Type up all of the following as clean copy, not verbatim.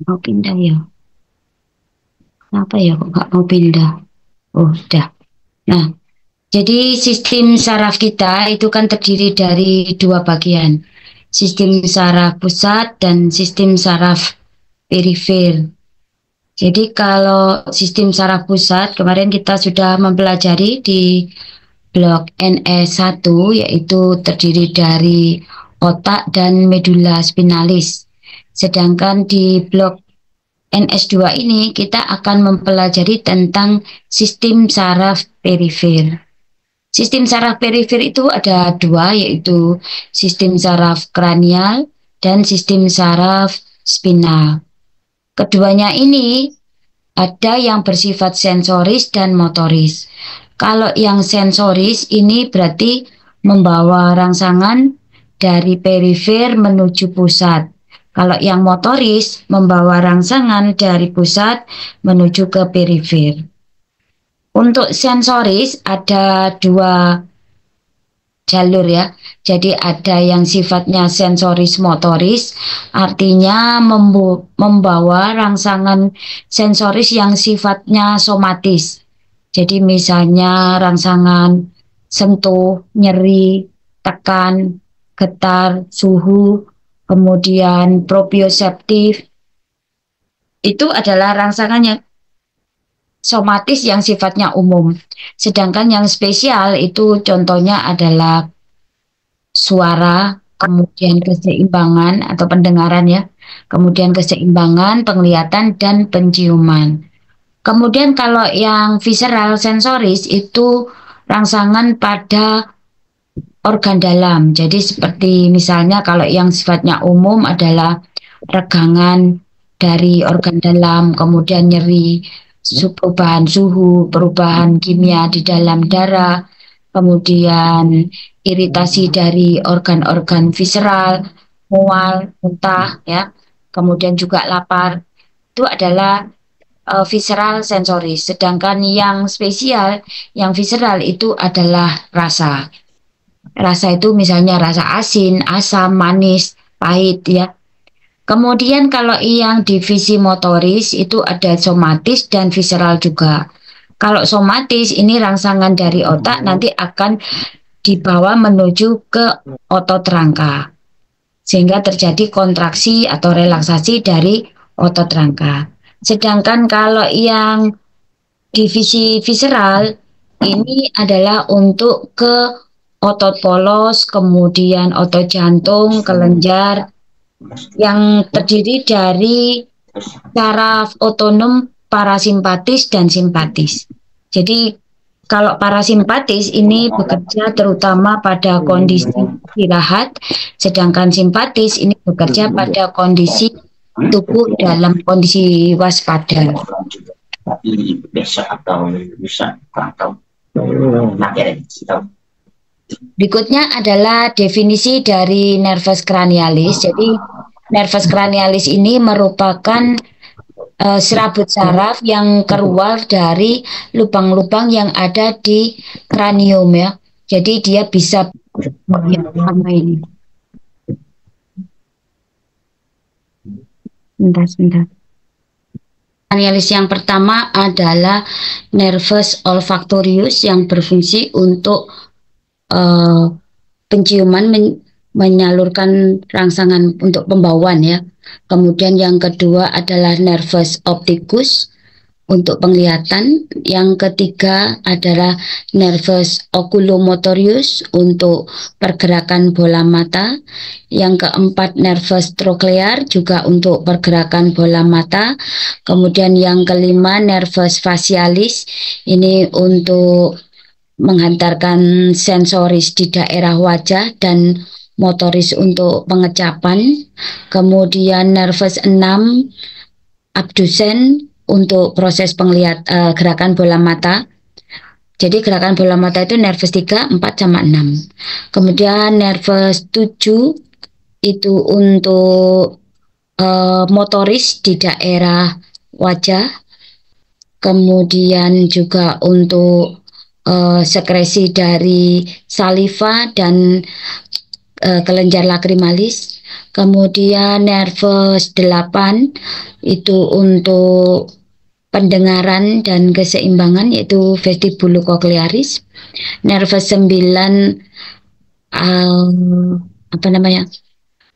Mau pindah ya? Kenapa ya kok nggak mau pindah? Oh, udah. Nah, jadi sistem saraf kita itu kan terdiri dari dua bagian. Sistem saraf pusat dan sistem saraf perifer. Jadi kalau sistem saraf pusat kemarin kita sudah mempelajari di blok NE1 yaitu terdiri dari otak dan medula spinalis. Sedangkan di blok NS2 ini kita akan mempelajari tentang sistem saraf perifer. Sistem saraf perifer itu ada dua, yaitu sistem saraf kranial dan sistem saraf spinal. Keduanya ini ada yang bersifat sensoris dan motoris. Kalau yang sensoris ini berarti membawa rangsangan dari perifer menuju pusat. Kalau yang motoris membawa rangsangan dari pusat menuju ke perifer. Untuk sensoris ada dua jalur ya. Jadi ada yang sifatnya sensoris motoris, artinya membawa rangsangan sensoris yang sifatnya somatis. Jadi misalnya rangsangan sentuh, nyeri, tekan, getar, suhu, kemudian proprioseptif, itu adalah rangsangan yang somatis yang sifatnya umum. Sedangkan yang spesial itu contohnya adalah suara, kemudian keseimbangan atau pendengaran ya, kemudian keseimbangan, penglihatan, dan penciuman. Kemudian kalau yang visceral sensoris itu rangsangan pada organ dalam. Jadi seperti misalnya kalau yang sifatnya umum adalah regangan dari organ dalam, kemudian nyeri, perubahan suhu, perubahan kimia di dalam darah, kemudian iritasi dari organ-organ visceral, mual, muntah, ya, kemudian juga lapar. Itu adalah visceral sensoris. Sedangkan yang spesial, yang visceral itu adalah rasa. Rasa itu misalnya rasa asin, asam, manis, pahit ya. Kemudian kalau yang divisi motoris itu ada somatis dan visceral juga. Kalau somatis ini rangsangan dari otak nanti akan dibawa menuju ke otot rangka. Sehingga terjadi kontraksi atau relaksasi dari otot rangka. Sedangkan kalau yang divisi visceral ini adalah untuk ke otot polos, kemudian otot jantung, kelenjar, yang terdiri dari saraf otonom parasimpatis dan simpatis. Jadi kalau parasimpatis ini bekerja terutama pada kondisi istirahat, sedangkan simpatis ini bekerja pada kondisi tubuh dalam kondisi waspada. Tapi besok atau bisa atau Berikutnya adalah definisi dari nervus cranialis. Jadi nervus cranialis ini merupakan serabut saraf yang keluar dari lubang-lubang yang ada di kranium ya. Jadi dia bisa apa ini? Sebentar. Cranialis yang pertama adalah nervus olfactorius yang berfungsi untuk penciuman, menyalurkan rangsangan untuk pembauan ya. Kemudian yang kedua adalah nervus opticus untuk penglihatan. Yang ketiga adalah nervus oculomotorius untuk pergerakan bola mata. Yang keempat nervus troclear juga untuk pergerakan bola mata. Kemudian yang kelima nervus facialis ini untuk menghantarkan sensoris di daerah wajah dan motoris untuk pengecapan. Kemudian nervus 6 abdusen untuk proses gerakan bola mata. Jadi gerakan bola mata itu nervus 3, 4 sama 6. Kemudian nervus 7 itu untuk motoris di daerah wajah. Kemudian juga untuk sekresi dari saliva dan kelenjar lakrimalis. Kemudian nervus 8 itu untuk pendengaran dan keseimbangan, yaitu vestibulocochlearis. Nervus 9 apa namanya,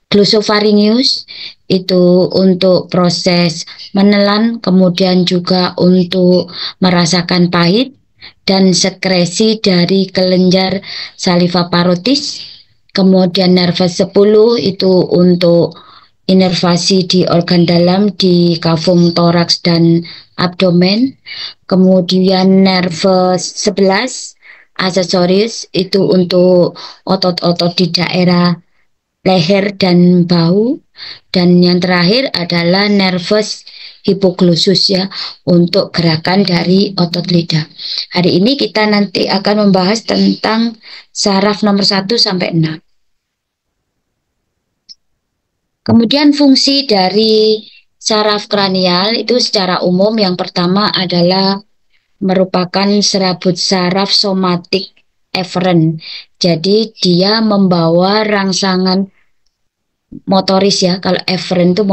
glossopharyngeus, itu untuk proses menelan, kemudian juga untuk merasakan pahit dan sekresi dari kelenjar saliva parotis. Kemudian nervus 10 itu untuk inervasi di organ dalam di kavum toraks dan abdomen. Kemudian nervus 11 accessoris itu untuk otot-otot di daerah leher dan bahu. Dan yang terakhir adalah nervus hipoglossus ya, untuk gerakan dari otot lidah. Hari ini kita nanti akan membahas tentang saraf nomor 1 sampai 6. Kemudian fungsi dari saraf kranial itu secara umum yang pertama adalah merupakan serabut saraf somatik eferen. Jadi dia membawa rangsangan motoris ya. Kalau eferen itu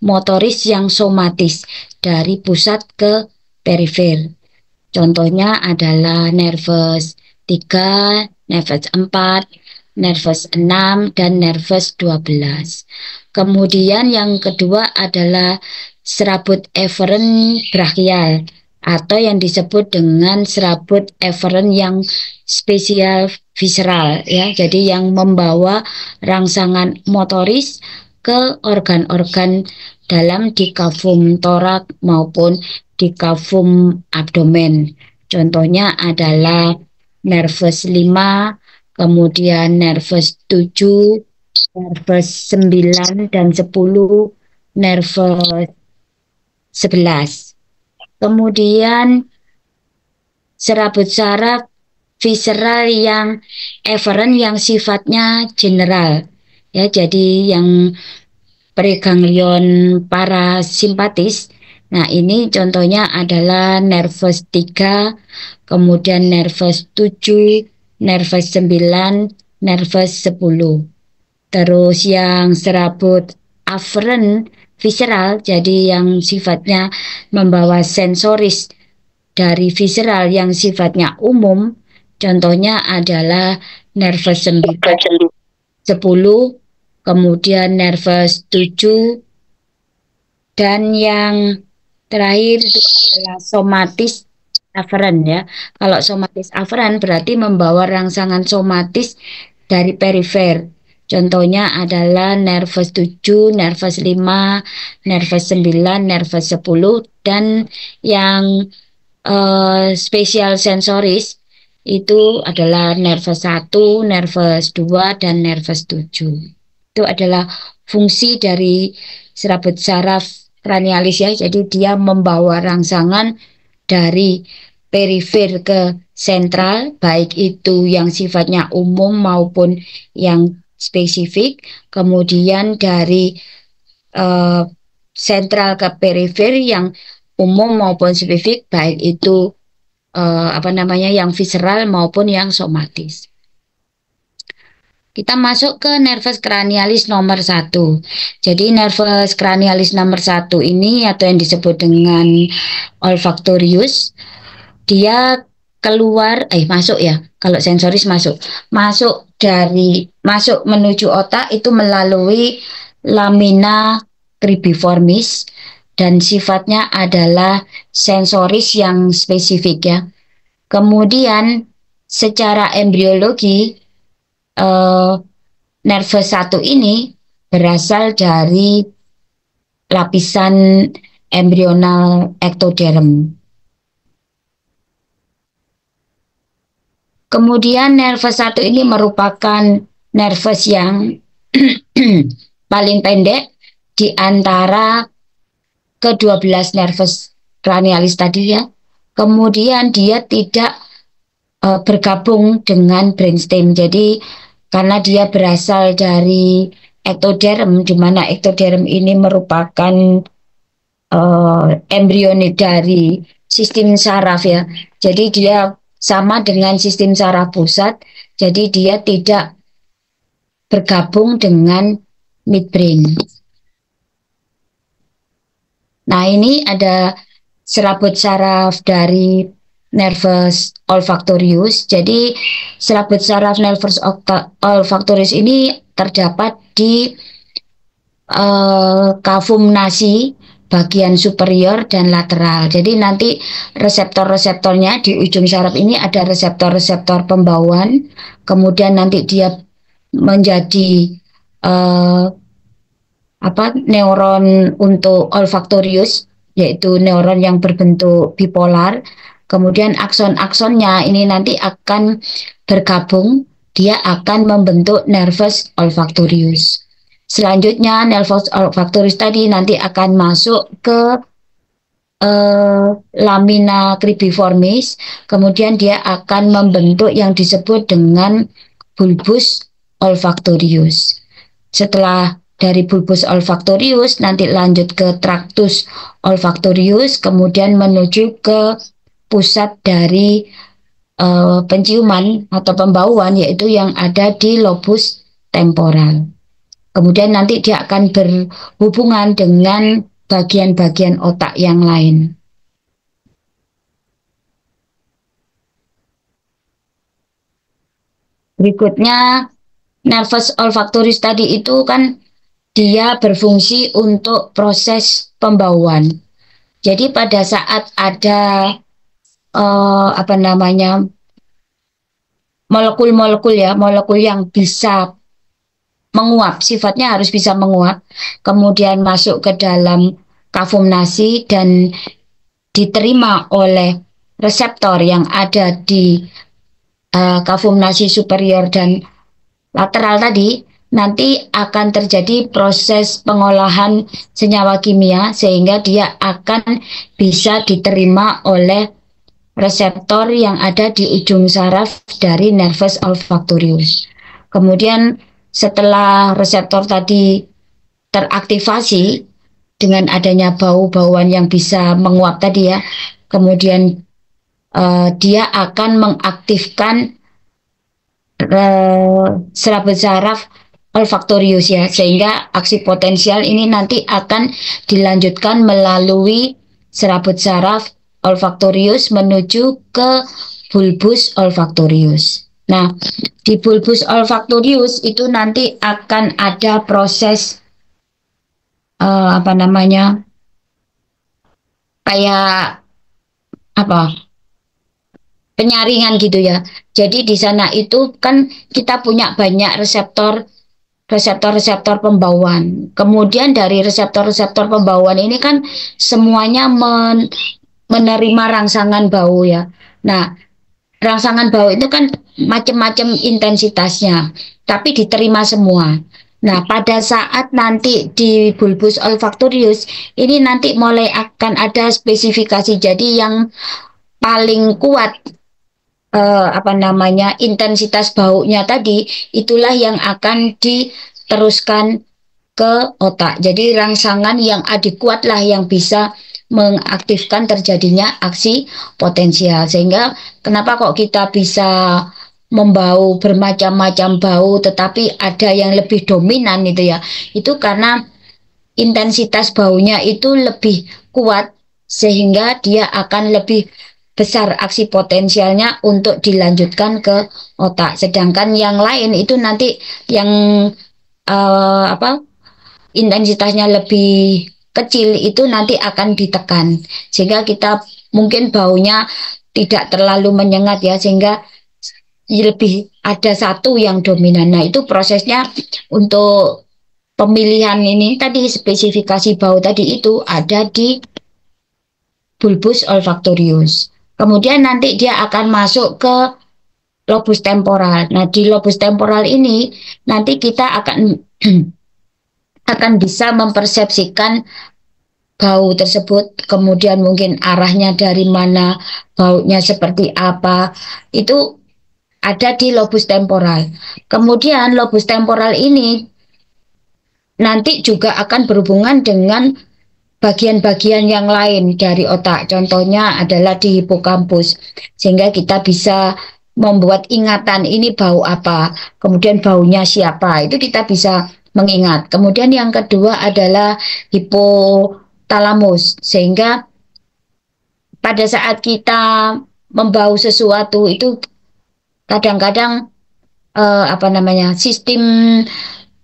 motoris yang somatis dari pusat ke perifer. Contohnya adalah nervus 3, nervus 4, nervus 6, dan nervus 12. Kemudian yang kedua adalah serabut eferen brachial atau yang disebut dengan serabut eferen yang spesial visceral ya. Jadi yang membawa rangsangan motoris ke organ-organ dalam di kavum torak maupun di kavum abdomen. Contohnya adalah nervus 5, kemudian nervus 7, nervus 9 dan 10, nervus 11. Kemudian serabut saraf visceral yang eferen yang sifatnya general ya, jadi yang preganglion parasimpatis. Nah, ini contohnya adalah nervus 3, kemudian nervus 7, nervus 9, nervus 10. Terus yang serabut aferen visceral, jadi yang sifatnya membawa sensoris dari visceral yang sifatnya umum, contohnya adalah nervus 9, 10, kemudian nervus 7, dan yang terakhir itu adalah somatis aferen ya. Kalau somatis aferen berarti membawa rangsangan somatis dari perifer. Contohnya adalah nervus 7, nervus 5, nervus 9, nervus 10, dan yang spesial sensoris itu adalah nervus 1, nervus 2, dan nervus 7. Itu adalah fungsi dari serabut saraf kranialis ya. Jadi dia membawa rangsangan dari perifer ke sentral, baik itu yang sifatnya umum maupun yang spesifik. Kemudian dari sentral ke perifer yang umum maupun spesifik, baik itu yang visceral maupun yang somatis. Kita masuk ke nervus cranialis nomor 1. Jadi nervus cranialis nomor 1 ini atau yang disebut dengan olfactorius, dia keluar masuk ya. Kalau sensoris masuk menuju otak itu melalui lamina cribriformis dan sifatnya adalah sensoris yang spesifik ya. Kemudian secara embriologi nervus 1 ini berasal dari lapisan embrional ektoderm. Kemudian nervus 1 ini merupakan nervus yang paling pendek di antara ke-12 nervus cranialis tadi ya. Kemudian dia tidak bergabung dengan brainstem. Jadi karena dia berasal dari ektoderm, di mana ektoderm ini merupakan embrionik dari sistem saraf ya. Jadi dia sama dengan sistem saraf pusat, jadi dia tidak bergabung dengan midbrain. Nah, ini ada serabut saraf dari nervus olfactorius. Jadi serabut saraf nervus olfactorius ini terdapat di kavum nasi bagian superior dan lateral. Jadi nanti reseptor-reseptornya di ujung saraf ini ada reseptor-reseptor pembauan. Kemudian nanti dia menjadi neuron untuk olfaktorius, yaitu neuron yang berbentuk bipolar. Kemudian akson-aksonnya ini nanti akan bergabung, dia akan membentuk nervus olfactorius. Selanjutnya nervus olfactorius tadi nanti akan masuk ke lamina cribriformis, kemudian dia akan membentuk yang disebut dengan bulbus olfactorius. Setelah dari bulbus olfactorius nanti lanjut ke tractus olfactorius, kemudian menuju ke pusat dari penciuman atau pembauan, yaitu yang ada di lobus temporal. Kemudian nanti dia akan berhubungan dengan bagian-bagian otak yang lain. Berikutnya, nervus olfactorius tadi itu kan dia berfungsi untuk proses pembauan. Jadi pada saat ada molekul yang bisa menguap, sifatnya harus bisa menguap, kemudian masuk ke dalam kavum nasi dan diterima oleh reseptor yang ada di kavum nasi superior dan lateral tadi, nanti akan terjadi proses pengolahan senyawa kimia sehingga dia akan bisa diterima oleh reseptor yang ada di ujung saraf dari nervus olfactorius. Kemudian setelah reseptor tadi teraktivasi dengan adanya bau-bauan yang bisa menguap tadi ya, kemudian dia akan mengaktifkan serabut saraf olfactorius ya, sehingga aksi potensial ini nanti akan dilanjutkan melalui serabut saraf olfactorius menuju ke bulbus olfactorius. Nah, di bulbus olfactorius itu nanti akan ada proses penyaringan gitu ya. Jadi di sana itu kan kita punya banyak reseptor pembauan. Kemudian dari reseptor pembauan ini kan semuanya menerima rangsangan bau ya. Nah, rangsangan bau itu kan macam-macam intensitasnya, tapi diterima semua. Nah, pada saat nanti di bulbus olfactorius ini nanti mulai akan ada spesifikasi. Jadi yang paling kuat intensitas baunya tadi, itulah yang akan diteruskan ke otak. Jadi rangsangan yang adekuat lah yang bisa mengaktifkan terjadinya aksi potensial. Sehingga kenapa kok kita bisa membau bermacam-macam bau tetapi ada yang lebih dominan itu ya, itu karena intensitas baunya itu lebih kuat sehingga dia akan lebih besar aksi potensialnya untuk dilanjutkan ke otak. Sedangkan yang lain itu nanti yang intensitasnya lebih kecil itu nanti akan ditekan sehingga kita mungkin baunya tidak terlalu menyengat ya, sehingga lebih ada satu yang dominan. Nah, itu prosesnya untuk pemilihan ini tadi, spesifikasi bau tadi itu ada di bulbus olfactorius. Kemudian nanti dia akan masuk ke lobus temporal. Nah, di lobus temporal ini nanti kita akan bisa mempersepsikan bau tersebut, kemudian mungkin arahnya dari mana, baunya seperti apa, itu ada di lobus temporal. Kemudian lobus temporal ini nanti juga akan berhubungan dengan bagian-bagian yang lain dari otak. Contohnya adalah di hipokampus, sehingga kita bisa membuat ingatan ini bau apa, kemudian baunya siapa, itu kita bisa mengingat. Kemudian yang kedua adalah hipotalamus, sehingga pada saat kita membau sesuatu itu kadang-kadang sistem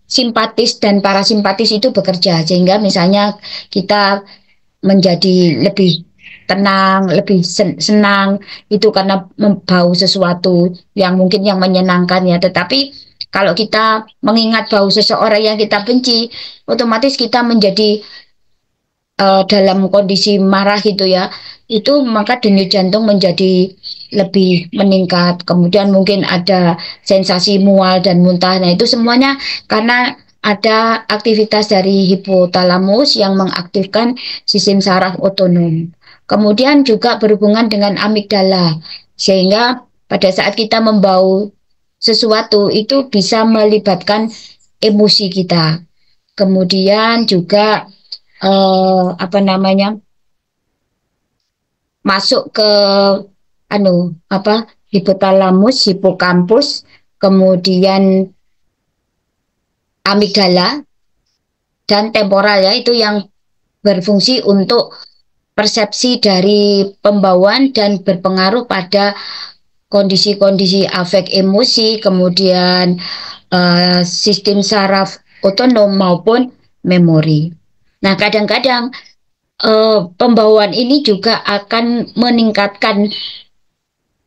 simpatis dan parasimpatis itu bekerja, sehingga misalnya kita menjadi lebih tenang, lebih senang itu karena membau sesuatu yang mungkin yang menyenangkan ya. Tetapi kalau kita mengingat bau seseorang yang kita benci, otomatis kita menjadi dalam kondisi marah gitu ya, itu maka denyut jantung menjadi lebih meningkat. Kemudian mungkin ada sensasi mual dan muntah. Nah, itu semuanya karena ada aktivitas dari hipotalamus yang mengaktifkan sistem saraf otonom. Kemudian juga berhubungan dengan amigdala, sehingga pada saat kita membau sesuatu itu bisa melibatkan emosi kita. Kemudian juga masuk ke hipotalamus, hipokampus, kemudian amigdala dan temporal ya, itu yang berfungsi untuk persepsi dari pembawaan dan berpengaruh pada kondisi-kondisi afek emosi, kemudian sistem saraf otonom maupun memori. Nah, kadang-kadang pembawaan ini juga akan meningkatkan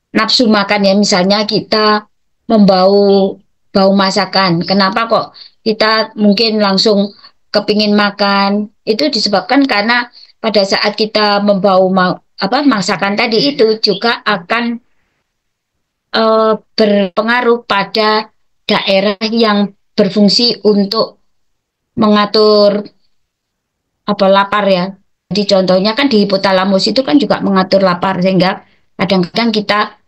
nafsu makan ya. Misalnya kita membau bau masakan, kenapa kok kita mungkin langsung kepingin makan? Itu disebabkan karena pada saat kita membau masakan tadi itu juga akan berpengaruh pada daerah yang berfungsi untuk mengatur lapar ya. Jadi contohnya kan di hipotalamus itu kan juga mengatur lapar, sehingga kadang-kadang kita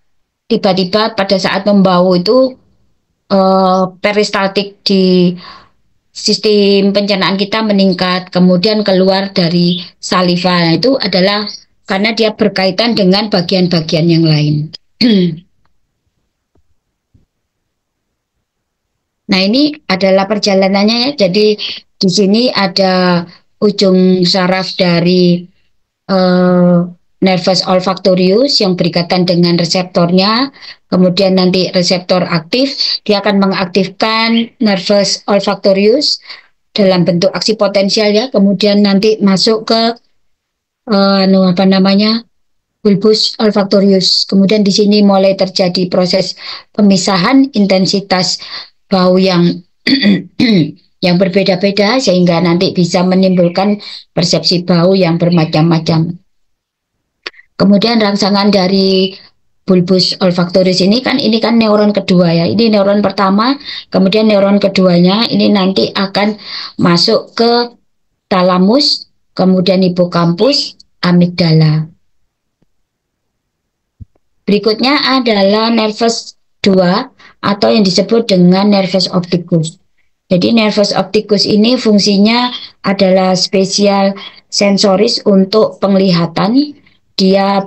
tiba-tiba pada saat membau itu peristaltik di sistem pencernaan kita meningkat, kemudian keluar dari saliva. Nah, itu adalah karena dia berkaitan dengan bagian-bagian yang lain. Nah, ini adalah perjalanannya ya. Jadi di sini ada ujung saraf dari nervus olfactorius yang berkaitan dengan reseptornya. Kemudian nanti reseptor aktif, dia akan mengaktifkan nervus olfactorius dalam bentuk aksi potensial ya. Kemudian nanti masuk ke bulbus olfactorius. Kemudian di sini mulai terjadi proses pemisahan intensitas bau yang yang berbeda-beda, sehingga nanti bisa menimbulkan persepsi bau yang bermacam-macam. Kemudian rangsangan dari bulbus olfactorius ini kan neuron kedua ya. Ini neuron pertama, kemudian neuron keduanya ini nanti akan masuk ke talamus, kemudian hipokampus, amigdala. Berikutnya adalah nervus 2 atau yang disebut dengan nervus opticus. Jadi nervus opticus ini fungsinya adalah spesial sensoris untuk penglihatan. Dia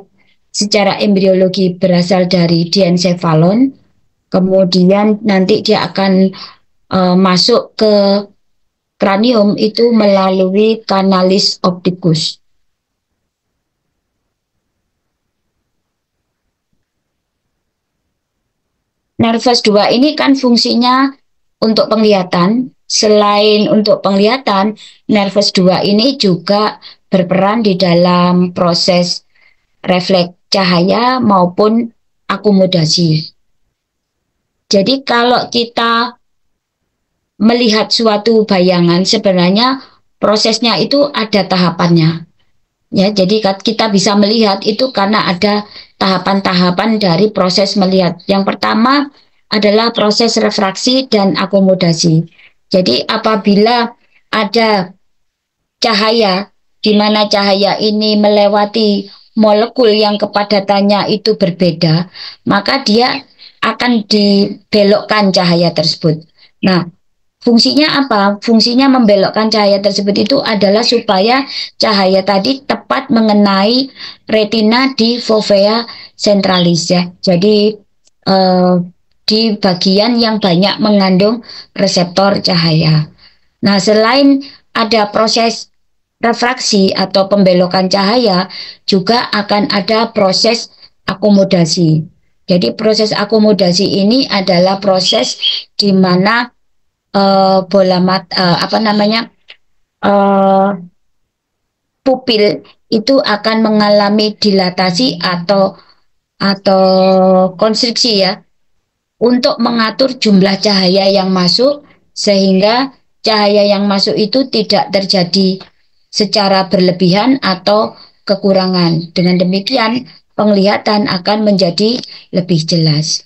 secara embriologi berasal dari diencephalon. Kemudian nanti dia akan masuk ke kranium itu melalui kanalis opticus. Nervus 2 ini kan fungsinya untuk penglihatan. Selain untuk penglihatan, nervus 2 ini juga berperan di dalam proses refleks cahaya maupun akomodasi. Jadi kalau kita melihat suatu bayangan, sebenarnya prosesnya itu ada tahapannya. Ya, jadi kita bisa melihat itu karena ada tahapan-tahapan dari proses melihat. Yang pertama adalah proses refraksi dan akomodasi. Jadi apabila ada cahaya, di mana cahaya ini melewati molekul yang kepadatannya itu berbeda, maka dia akan dibelokkan cahaya tersebut. Nah, fungsinya apa? Fungsinya membelokkan cahaya tersebut itu adalah supaya cahaya tadi tepat mengenai retina di fovea centralis ya. Jadi di bagian yang banyak mengandung reseptor cahaya. Nah, selain ada proses refraksi atau pembelokan cahaya, juga akan ada proses akomodasi. Jadi proses akomodasi ini adalah proses di mana bola mata pupil itu akan mengalami dilatasi atau konstriksi ya, untuk mengatur jumlah cahaya yang masuk sehingga cahaya yang masuk itu tidak terjadi secara berlebihan atau kekurangan. Dengan demikian penglihatan akan menjadi lebih jelas.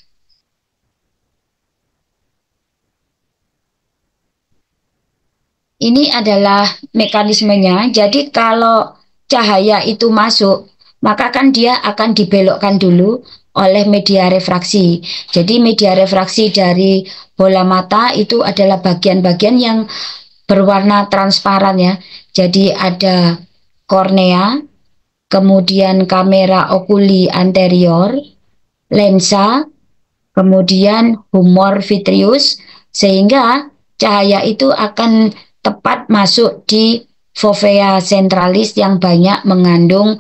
Ini adalah mekanismenya. Jadi kalau cahaya itu masuk, maka kan dia akan dibelokkan dulu oleh media refraksi. Jadi media refraksi dari bola mata itu adalah bagian-bagian yang berwarna transparan ya. Jadi ada kornea, kemudian kamera okuli anterior, lensa, kemudian humor vitreus, sehingga cahaya itu akan tepat masuk di fovea centralis yang banyak mengandung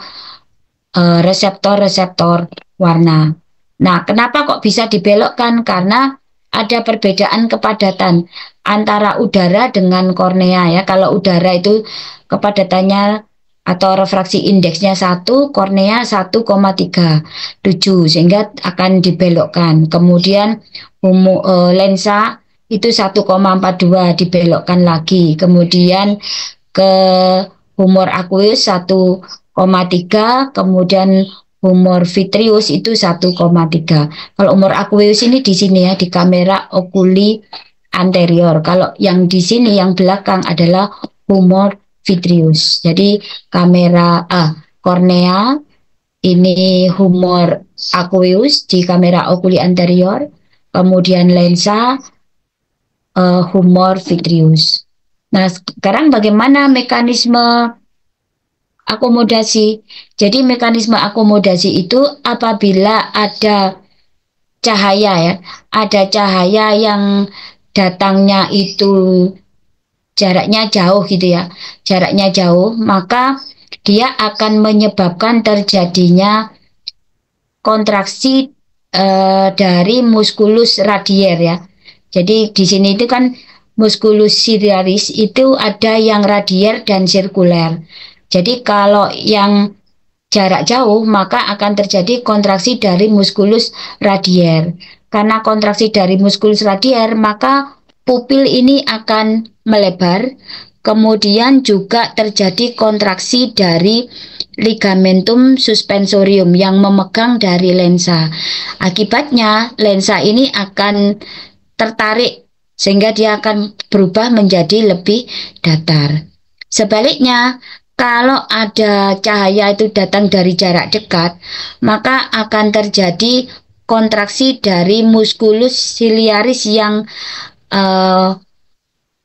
reseptor-reseptor warna. Nah, kenapa kok bisa dibelokkan? Karena ada perbedaan kepadatan antara udara dengan kornea ya. Kalau udara itu kepadatannya atau refraksi indeksnya 1, kornea 1,37 sehingga akan dibelokkan. Kemudian lensa itu 1,42 dibelokkan lagi. Kemudian ke humor aqueous 1,3, kemudian humor vitreus itu 1,3. Kalau humor aqueous ini di sini ya, di kamera okuli anterior. Kalau yang di sini yang belakang adalah humor vitreus. Jadi kornea ini humor aqueous di kamera okuli anterior, kemudian lensa humor vitreus. Nah, sekarang bagaimana mekanisme akomodasi? Jadi mekanisme akomodasi itu apabila ada cahaya ya, ada cahaya yang datangnya itu jaraknya jauh gitu ya, jaraknya jauh, maka dia akan menyebabkan terjadinya kontraksi dari musculus radier ya. Jadi di sini itu kan musculus ciliaris itu ada yang radier dan sirkuler. Jadi kalau yang jarak jauh maka akan terjadi kontraksi dari musculus radier. Karena kontraksi dari musculus radier maka pupil ini akan melebar. Kemudian juga terjadi kontraksi dari ligamentum suspensorium yang memegang dari lensa. Akibatnya lensa ini akan tertarik sehingga dia akan berubah menjadi lebih datar. Sebaliknya, kalau ada cahaya itu datang dari jarak dekat, maka akan terjadi kontraksi dari musculus ciliaris yang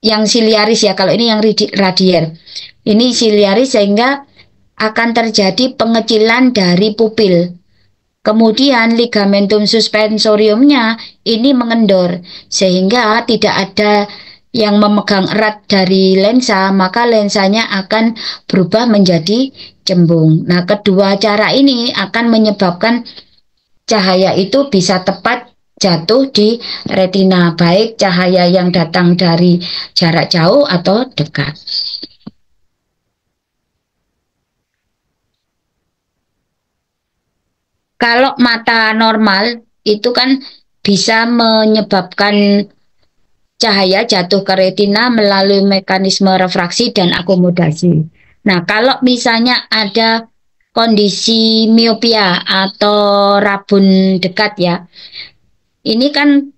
ciliaris ya, kalau ini yang radier. Ini ciliaris sehingga akan terjadi pengecilan dari pupil. Kemudian ligamentum suspensoriumnya ini mengendor sehingga tidak ada yang memegang erat dari lensa, maka lensanya akan berubah menjadi cembung. Nah, kedua cara ini akan menyebabkan cahaya itu bisa tepat jatuh di retina, baik cahaya yang datang dari jarak jauh atau dekat. Kalau mata normal itu kan bisa menyebabkan cahaya jatuh ke retina melalui mekanisme refraksi dan akomodasi. Nah, kalau misalnya ada kondisi miopia atau rabun dekat ya, ini kan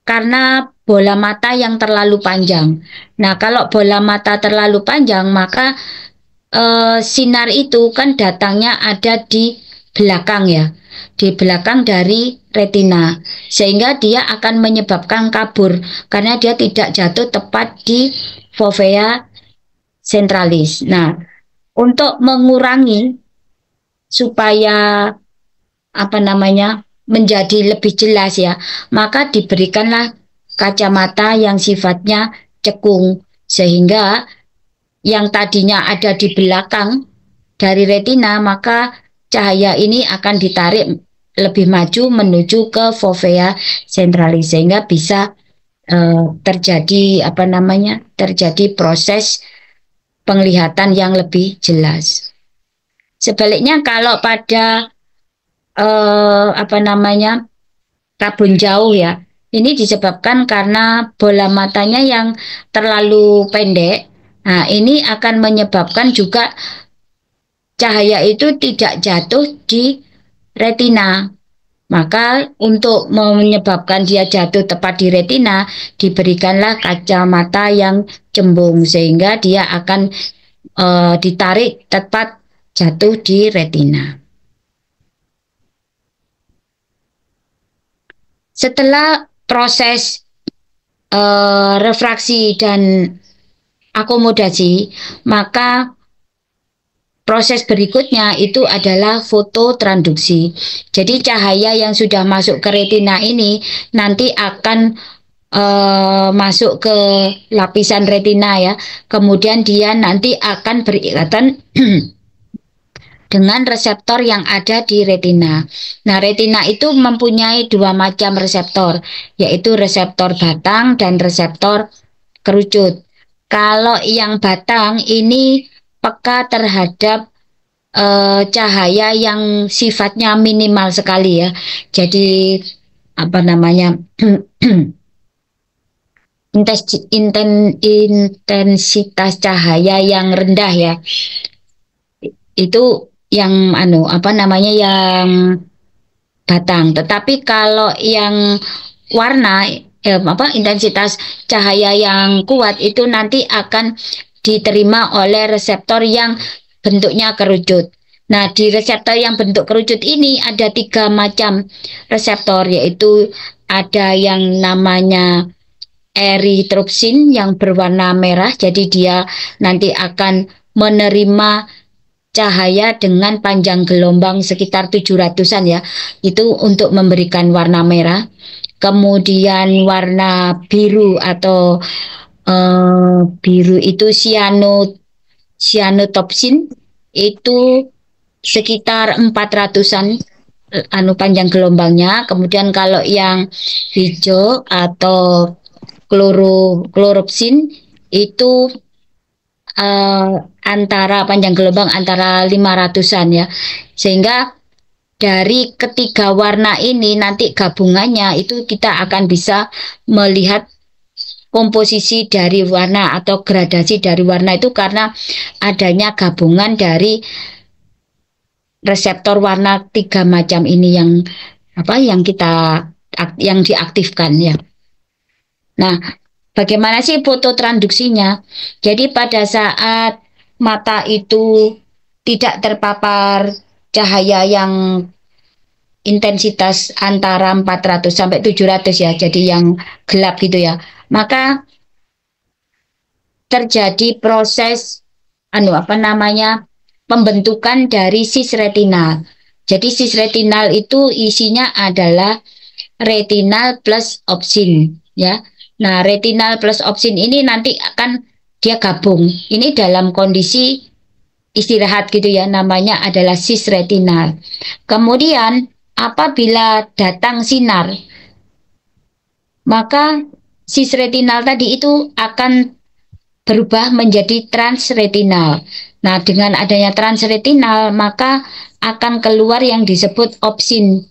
karena bola mata yang terlalu panjang. Nah, kalau bola mata terlalu panjang, maka sinar itu kan datangnya ada di belakang ya, di belakang dari retina, sehingga dia akan menyebabkan kabur karena dia tidak jatuh tepat di fovea centralis. Nah, untuk mengurangi supaya menjadi lebih jelas ya, maka diberikanlah kacamata yang sifatnya cekung sehingga yang tadinya ada di belakang dari retina, maka cahaya ini akan ditarik lebih maju menuju ke fovea centralis, sehingga bisa terjadi terjadi proses penglihatan yang lebih jelas. Sebaliknya kalau pada rabun jauh ya, ini disebabkan karena bola matanya yang terlalu pendek. Nah, ini akan menyebabkan juga cahaya itu tidak jatuh di retina. Maka untuk menyebabkan dia jatuh tepat di retina, diberikanlah kacamata yang cembung sehingga dia akan ditarik tepat jatuh di retina. Setelah proses refraksi dan akomodasi, maka proses berikutnya itu adalah fototransduksi. Jadi cahaya yang sudah masuk ke retina ini nanti akan masuk ke lapisan retina ya. Kemudian dia nanti akan berikatan dengan reseptor yang ada di retina. Nah, retina itu mempunyai dua macam reseptor, yaitu reseptor batang dan reseptor kerucut. Kalau yang batang ini peka terhadap cahaya yang sifatnya minimal sekali ya. Jadi intensitas cahaya yang rendah ya. Itu yang yang batang. Tetapi kalau yang warna intensitas cahaya yang kuat itu nanti akan diterima oleh reseptor yang bentuknya kerucut. Nah, di reseptor yang bentuk kerucut ini ada 3 macam reseptor, yaitu ada yang namanya eritropsin yang berwarna merah, jadi dia nanti akan menerima cahaya dengan panjang gelombang sekitar 700-an ya, itu untuk memberikan warna merah. Kemudian warna biru atau biru itu cyanotopsin, itu sekitar 400-an panjang gelombangnya. Kemudian kalau yang hijau atau kloropsin itu antara panjang gelombang antara 500-an ya. Sehingga dari ketiga warna ini nanti gabungannya itu kita akan bisa melihat komposisi dari warna atau gradasi dari warna itu karena adanya gabungan dari reseptor warna 3 macam ini yang diaktifkan ya. Nah, bagaimana sih fototransduksinya? Jadi pada saat mata itu tidak terpapar cahaya yang intensitas antara 400 sampai 700 ya, jadi yang gelap gitu ya, maka terjadi proses pembentukan dari sis retinal. Jadi sis retinal itu isinya adalah retinal plus opsin ya. Nah, retinal plus opsin ini nanti akan dia gabung. Ini dalam kondisi istirahat gitu ya, namanya adalah sis retinal. Kemudian apabila datang sinar, maka sis retinal tadi itu akan berubah menjadi transretinal. Nah, dengan adanya transretinal, maka akan keluar yang disebut opsin.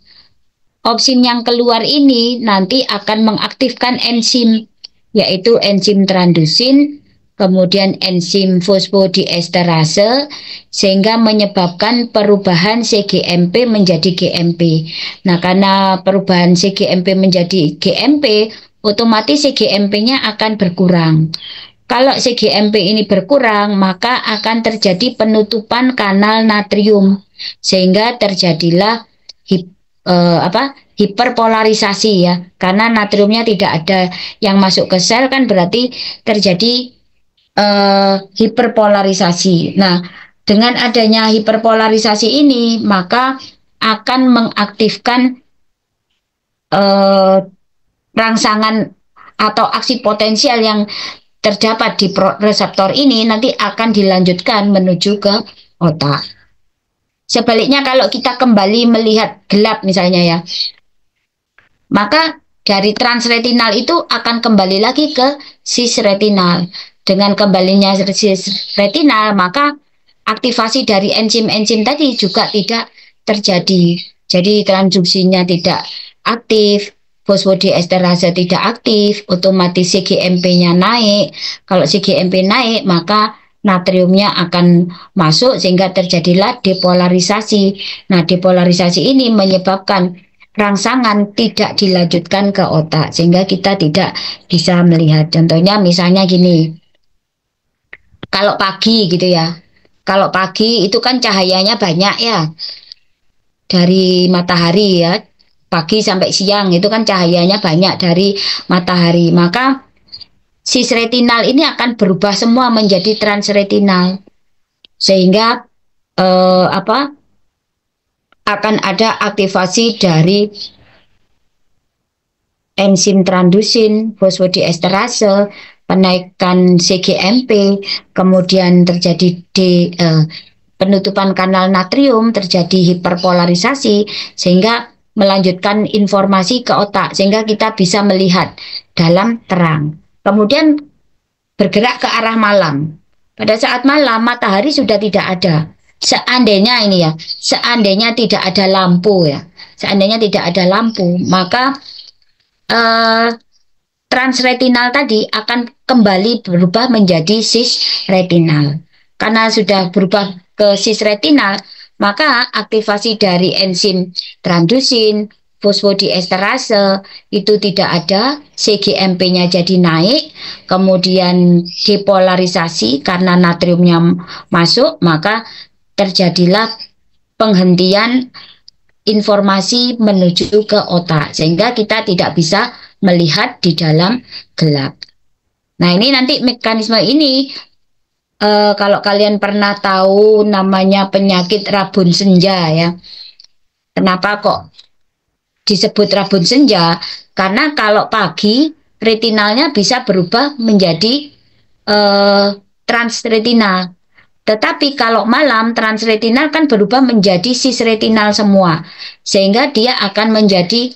Opsin yang keluar ini nanti akan mengaktifkan enzim, yaitu enzim transdusin, kemudian enzim fosfodiesterase, sehingga menyebabkan perubahan cGMP menjadi GMP. Nah, karena perubahan cGMP menjadi GMP, otomatis cGMP-nya akan berkurang. Kalau cGMP ini berkurang, maka akan terjadi penutupan kanal natrium, sehingga terjadilah hiperpolarisasi ya, karena natriumnya tidak ada yang masuk ke sel, kan berarti terjadi hiperpolarisasi. Nah, dengan adanya hiperpolarisasi ini, maka akan mengaktifkan rangsangan atau aksi potensial yang terdapat di reseptor ini nanti akan dilanjutkan menuju ke otak. Sebaliknya kalau kita kembali melihat gelap misalnya ya, maka dari transretinal itu akan kembali lagi ke cisretinal. Dengan kembalinya cisretinal, maka aktivasi dari enzim-enzim tadi juga tidak terjadi. Jadi transduksinya tidak aktif, fosfodiesterase tidak aktif, otomatis CGMP-nya naik. Kalau CGMP naik, maka natriumnya akan masuk sehingga terjadilah depolarisasi. Nah, depolarisasi ini menyebabkan rangsangan tidak dilanjutkan ke otak sehingga kita tidak bisa melihat. Contohnya misalnya gini, kalau pagi gitu ya, kalau pagi itu kan cahayanya banyak ya dari matahari ya, pagi sampai siang itu kan cahayanya banyak dari matahari, maka cisretinal ini akan berubah semua menjadi transretinal sehingga akan ada aktivasi dari enzim trandusin, fosfodiesterase, penaikan CGMP, kemudian terjadi penutupan kanal natrium, terjadi hiperpolarisasi, sehingga melanjutkan informasi ke otak, sehingga kita bisa melihat dalam terang. Kemudian bergerak ke arah malam. Pada saat malam, matahari sudah tidak ada. Seandainya ini ya, seandainya tidak ada lampu ya, seandainya tidak ada lampu, maka transretinal tadi akan kembali berubah menjadi cisretinal. Karena sudah berubah ke cisretinal, maka aktivasi dari enzim trandusin, fosfodiesterase itu tidak ada, CGMP-nya jadi naik, kemudian depolarisasi karena natriumnya masuk, maka terjadilah penghentian informasi menuju ke otak, sehingga kita tidak bisa melihat di dalam gelap. Nah, ini nanti mekanisme ini kalau kalian pernah tahu namanya penyakit rabun senja ya. Kenapa kok disebut rabun senja? Karena kalau pagi retinalnya bisa berubah menjadi transretinal. Tetapi kalau malam transretinal kan berubah menjadi cisretinal semua. Sehingga dia akan menjadi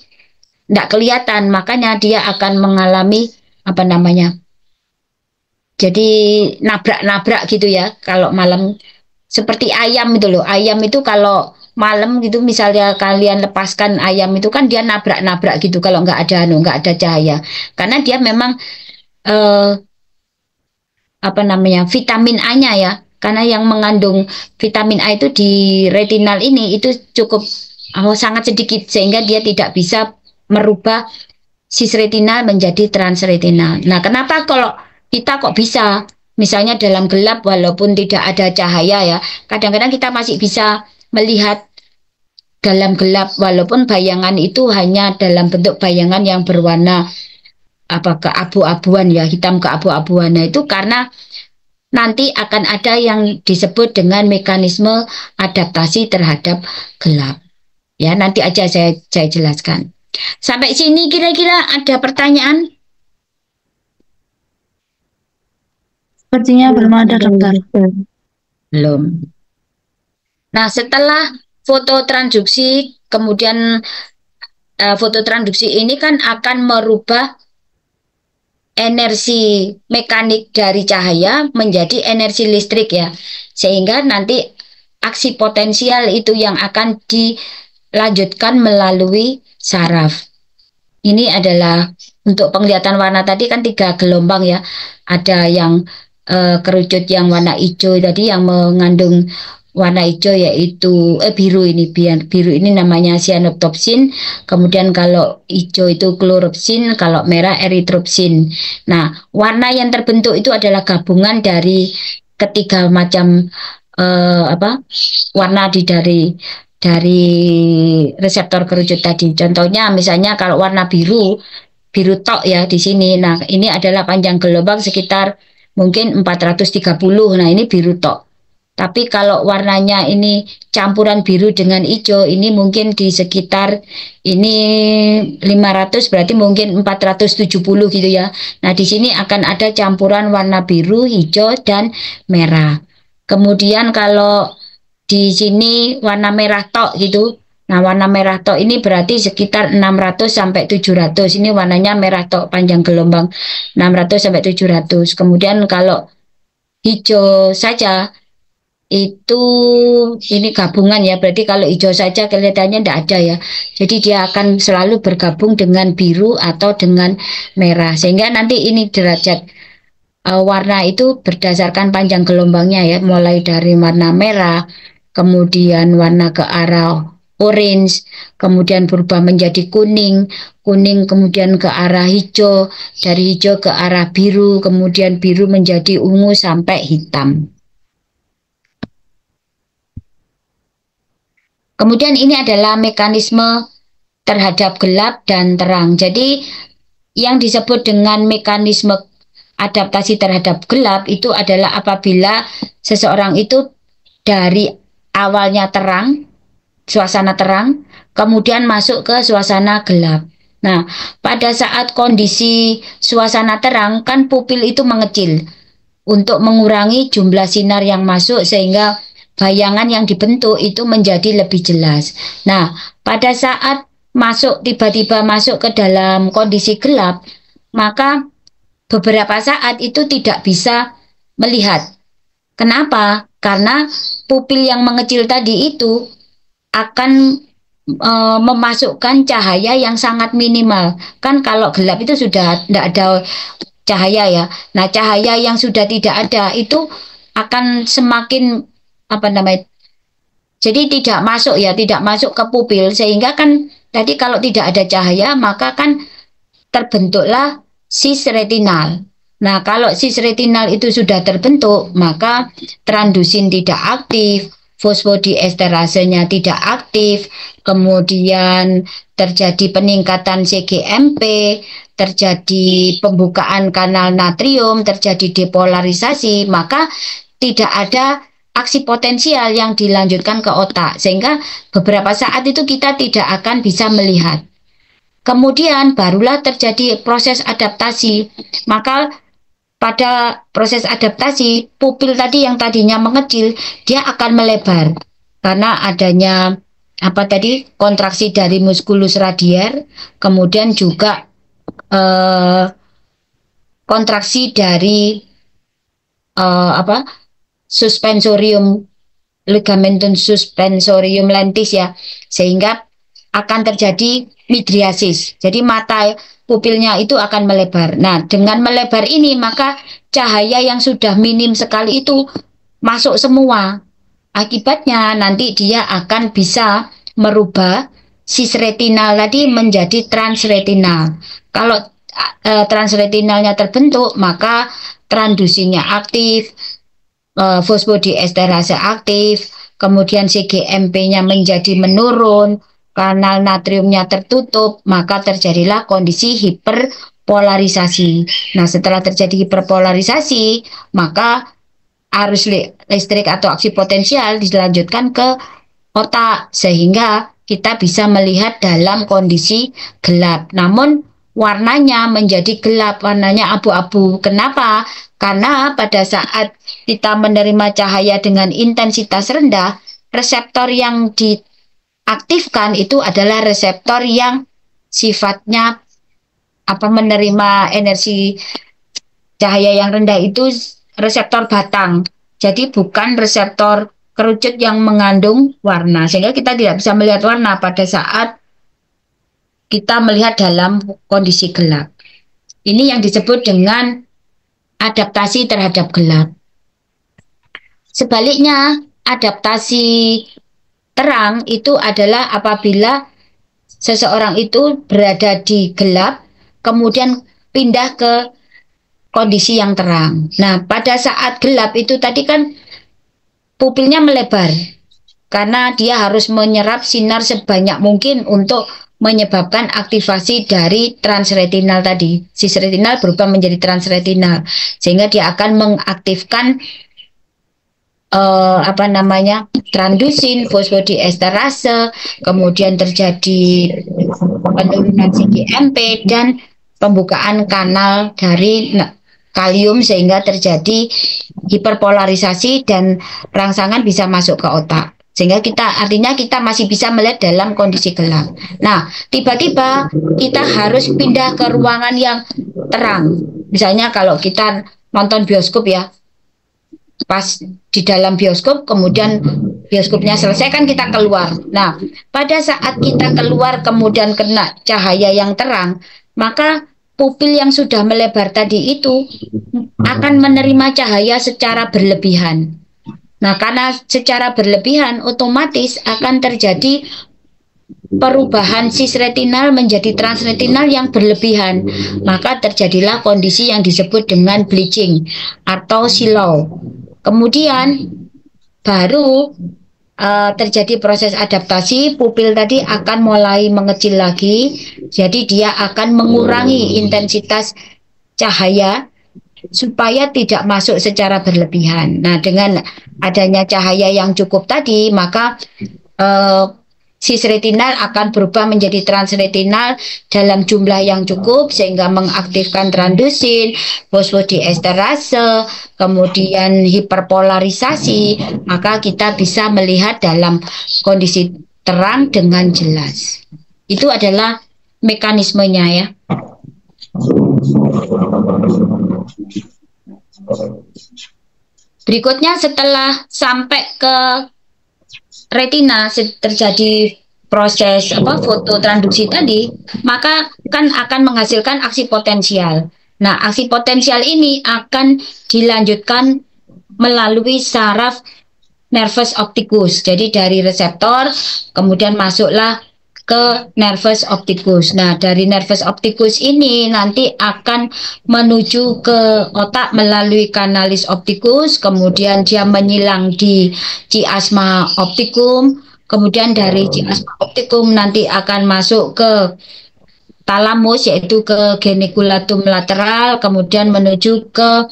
tidak kelihatan, makanya dia akan mengalami apa namanya? Jadi nabrak-nabrak gitu ya kalau malam, seperti ayam itu loh. Ayam itu kalau malam gitu misalnya kalian lepaskan ayam itu kan dia nabrak-nabrak gitu kalau nggak ada cahaya. Karena dia memang apa namanya? Vitamin A-nya ya. Karena yang mengandung vitamin A itu di retinal ini itu cukup sangat sedikit sehingga dia tidak bisa merubah cisretinal menjadi transretinal. Nah, kenapa kalau kita kok bisa, misalnya dalam gelap walaupun tidak ada cahaya ya, kadang-kadang kita masih bisa melihat dalam gelap walaupun bayangan itu hanya dalam bentuk bayangan yang berwarna keabu-abuan ya, hitam keabu-abuan. Nah, itu karena nanti akan ada yang disebut dengan mekanisme adaptasi terhadap gelap. Ya, nanti aja saya jelaskan. Sampai sini kira-kira ada pertanyaan? Sepertinya belum ada, dokter. Belum. Nah, setelah fototransduksi, kemudian fototransduksi ini kan akan merubah energi mekanik dari cahaya menjadi energi listrik ya. Sehingga nanti aksi potensial itu yang akan dilanjutkan melalui saraf. Ini adalah untuk penglihatan warna tadi kan 3 gelombang ya. Ada yang kerucut yang warna hijau tadi yang mengandung warna hijau yaitu biru ini namanya cyanoptopsin, kemudian kalau hijau itu chloropsin, kalau merah erythropsin. Nah, warna yang terbentuk itu adalah gabungan dari ketiga macam warna dari reseptor kerucut tadi. Contohnya misalnya kalau warna biru tok ya di sini. Nah, ini adalah panjang gelombang sekitar mungkin 430. Nah, ini biru tok. Tapi kalau warnanya ini campuran biru dengan hijau, ini mungkin di sekitar ini 500, berarti mungkin 470 gitu ya. Nah, di sini akan ada campuran warna biru, hijau, dan merah. Kemudian kalau di sini warna merah tok gitu. Nah, warna merah tok ini berarti sekitar 600 sampai 700. Ini warnanya merah tok panjang gelombang 600 sampai 700. Kemudian kalau hijau saja itu ini gabungan ya, berarti kalau hijau saja kelihatannya tidak ada ya, jadi dia akan selalu bergabung dengan biru atau dengan merah, sehingga nanti ini derajat warna itu berdasarkan panjang gelombangnya ya, mulai dari warna merah, kemudian warna ke arah orange, kemudian berubah menjadi kuning, kuning kemudian ke arah hijau, dari hijau ke arah biru, kemudian biru menjadi ungu sampai hitam. Kemudian ini adalah mekanisme terhadap gelap dan terang. Jadi yang disebut dengan mekanisme adaptasi terhadap gelap itu adalah apabila seseorang itu dari awalnya terang, suasana terang, kemudian masuk ke suasana gelap. Nah, pada saat kondisi suasana terang kan pupil itu mengecil untuk mengurangi jumlah sinar yang masuk sehingga bayangan yang dibentuk itu menjadi lebih jelas. Nah, pada saat tiba-tiba masuk ke dalam kondisi gelap, maka beberapa saat itu tidak bisa melihat. Kenapa? Karena pupil yang mengecil tadi itu akan memasukkan cahaya yang sangat minimal. Kan kalau gelap itu sudah tidak ada cahaya ya. Nah, cahaya yang sudah tidak ada itu akan semakin apa namanya, jadi tidak masuk ya, tidak masuk ke pupil, sehingga kan tadi kalau tidak ada cahaya maka kan terbentuklah sis retinal. Nah, kalau sis retinal itu sudah terbentuk, maka trandusin tidak aktif, fosfodiesterasenya tidak aktif, kemudian terjadi peningkatan CGMP, terjadi pembukaan kanal natrium, terjadi depolarisasi, maka tidak ada aksi potensial yang dilanjutkan ke otak, sehingga beberapa saat itu kita tidak akan bisa melihat. Kemudian barulah terjadi proses adaptasi. Maka pada proses adaptasi, pupil tadi yang tadinya mengecil, dia akan melebar karena adanya apa tadi, kontraksi dari musculus radier, kemudian juga kontraksi dari suspensorium ligamentum suspensorium lentis ya, sehingga akan terjadi midriasis. Jadi mata pupilnya itu akan melebar. Nah, dengan melebar ini maka cahaya yang sudah minim sekali itu masuk semua. Akibatnya nanti dia akan bisa merubah sis retinal tadi menjadi transretinal. Kalau transretinalnya terbentuk, maka trandusinnya aktif, fosfodiesterase aktif, kemudian CGMP-nya menjadi menurun, kanal natriumnya tertutup, maka terjadilah kondisi hiperpolarisasi. Nah, setelah terjadi hiperpolarisasi, maka arus listrik atau aksi potensial dilanjutkan ke otak, sehingga kita bisa melihat dalam kondisi gelap. Namun warnanya menjadi gelap, warnanya abu-abu. Kenapa? Karena pada saat kita menerima cahaya dengan intensitas rendah, reseptor yang diaktifkan itu adalah reseptor yang sifatnya menerima energi cahaya yang rendah, itu reseptor batang. Jadi bukan reseptor kerucut yang mengandung warna, sehingga kita tidak bisa melihat warna pada saat kita melihat dalam kondisi gelap. Ini yang disebut dengan adaptasi terhadap gelap. Sebaliknya, adaptasi terang itu adalah apabila seseorang itu berada di gelap, kemudian pindah ke kondisi yang terang. Nah, pada saat gelap itu tadi kan pupilnya melebar, karena dia harus menyerap sinar sebanyak mungkin untuk menyebabkan aktivasi dari transretinal tadi. Sis retinal berubah menjadi transretinal, sehingga dia akan mengaktifkan apa namanya, transdusin, fosfodiesterase, kemudian terjadi penurunan CGMP dan pembukaan kanal dari kalium sehingga terjadi hiperpolarisasi dan rangsangan bisa masuk ke otak. Sehingga artinya kita masih bisa melihat dalam kondisi gelap. Nah, tiba-tiba kita harus pindah ke ruangan yang terang. Misalnya kalau kita nonton bioskop ya, pas di dalam bioskop, kemudian bioskopnya selesai kan kita keluar. Nah, pada saat kita keluar kemudian kena cahaya yang terang, maka pupil yang sudah melebar tadi itu akan menerima cahaya secara berlebihan. Nah, karena secara berlebihan otomatis akan terjadi perubahan cis retinal menjadi transretinal yang berlebihan. Maka terjadilah kondisi yang disebut dengan bleaching atau silau. Kemudian baru terjadi proses adaptasi, pupil tadi akan mulai mengecil lagi, jadi dia akan mengurangi intensitas cahaya supaya tidak masuk secara berlebihan. Nah, dengan adanya cahaya yang cukup tadi, maka cis retinal akan berubah menjadi transretinal dalam jumlah yang cukup sehingga mengaktifkan transdusin, fosfodiesterase, kemudian hiperpolarisasi, maka kita bisa melihat dalam kondisi terang dengan jelas. Itu adalah mekanismenya ya. Berikutnya setelah sampai ke retina terjadi proses fototransduksi tadi, maka kan akan menghasilkan aksi potensial. Nah, aksi potensial ini akan dilanjutkan melalui saraf nervus opticus. Jadi dari reseptor kemudian masuklah ke nervus opticus. Nah, dari nervus opticus ini nanti akan menuju ke otak melalui kanalis opticus, kemudian dia menyilang di chiasma opticum, kemudian dari chiasma opticum nanti akan masuk ke talamus yaitu ke geniculatum lateral, kemudian menuju ke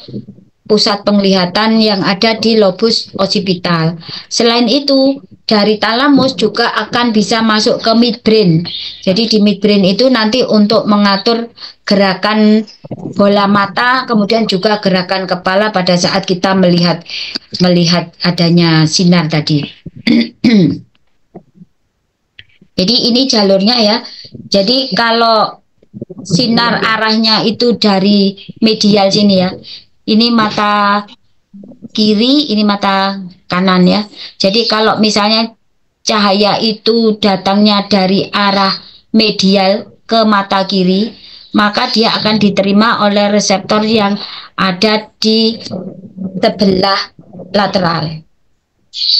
pusat penglihatan yang ada di lobus occipital. Selain itu, dari talamus juga akan bisa masuk ke midbrain. Jadi di midbrain itu nanti untuk mengatur gerakan bola mata, kemudian juga gerakan kepala pada saat kita melihat adanya sinar tadi. Jadi ini jalurnya ya. Jadi kalau sinar arahnya itu dari medial sini ya. Ini mata kiri, ini mata kanan ya. Jadi kalau misalnya cahaya itu datangnya dari arah medial ke mata kiri, maka dia akan diterima oleh reseptor yang ada di sebelah lateral.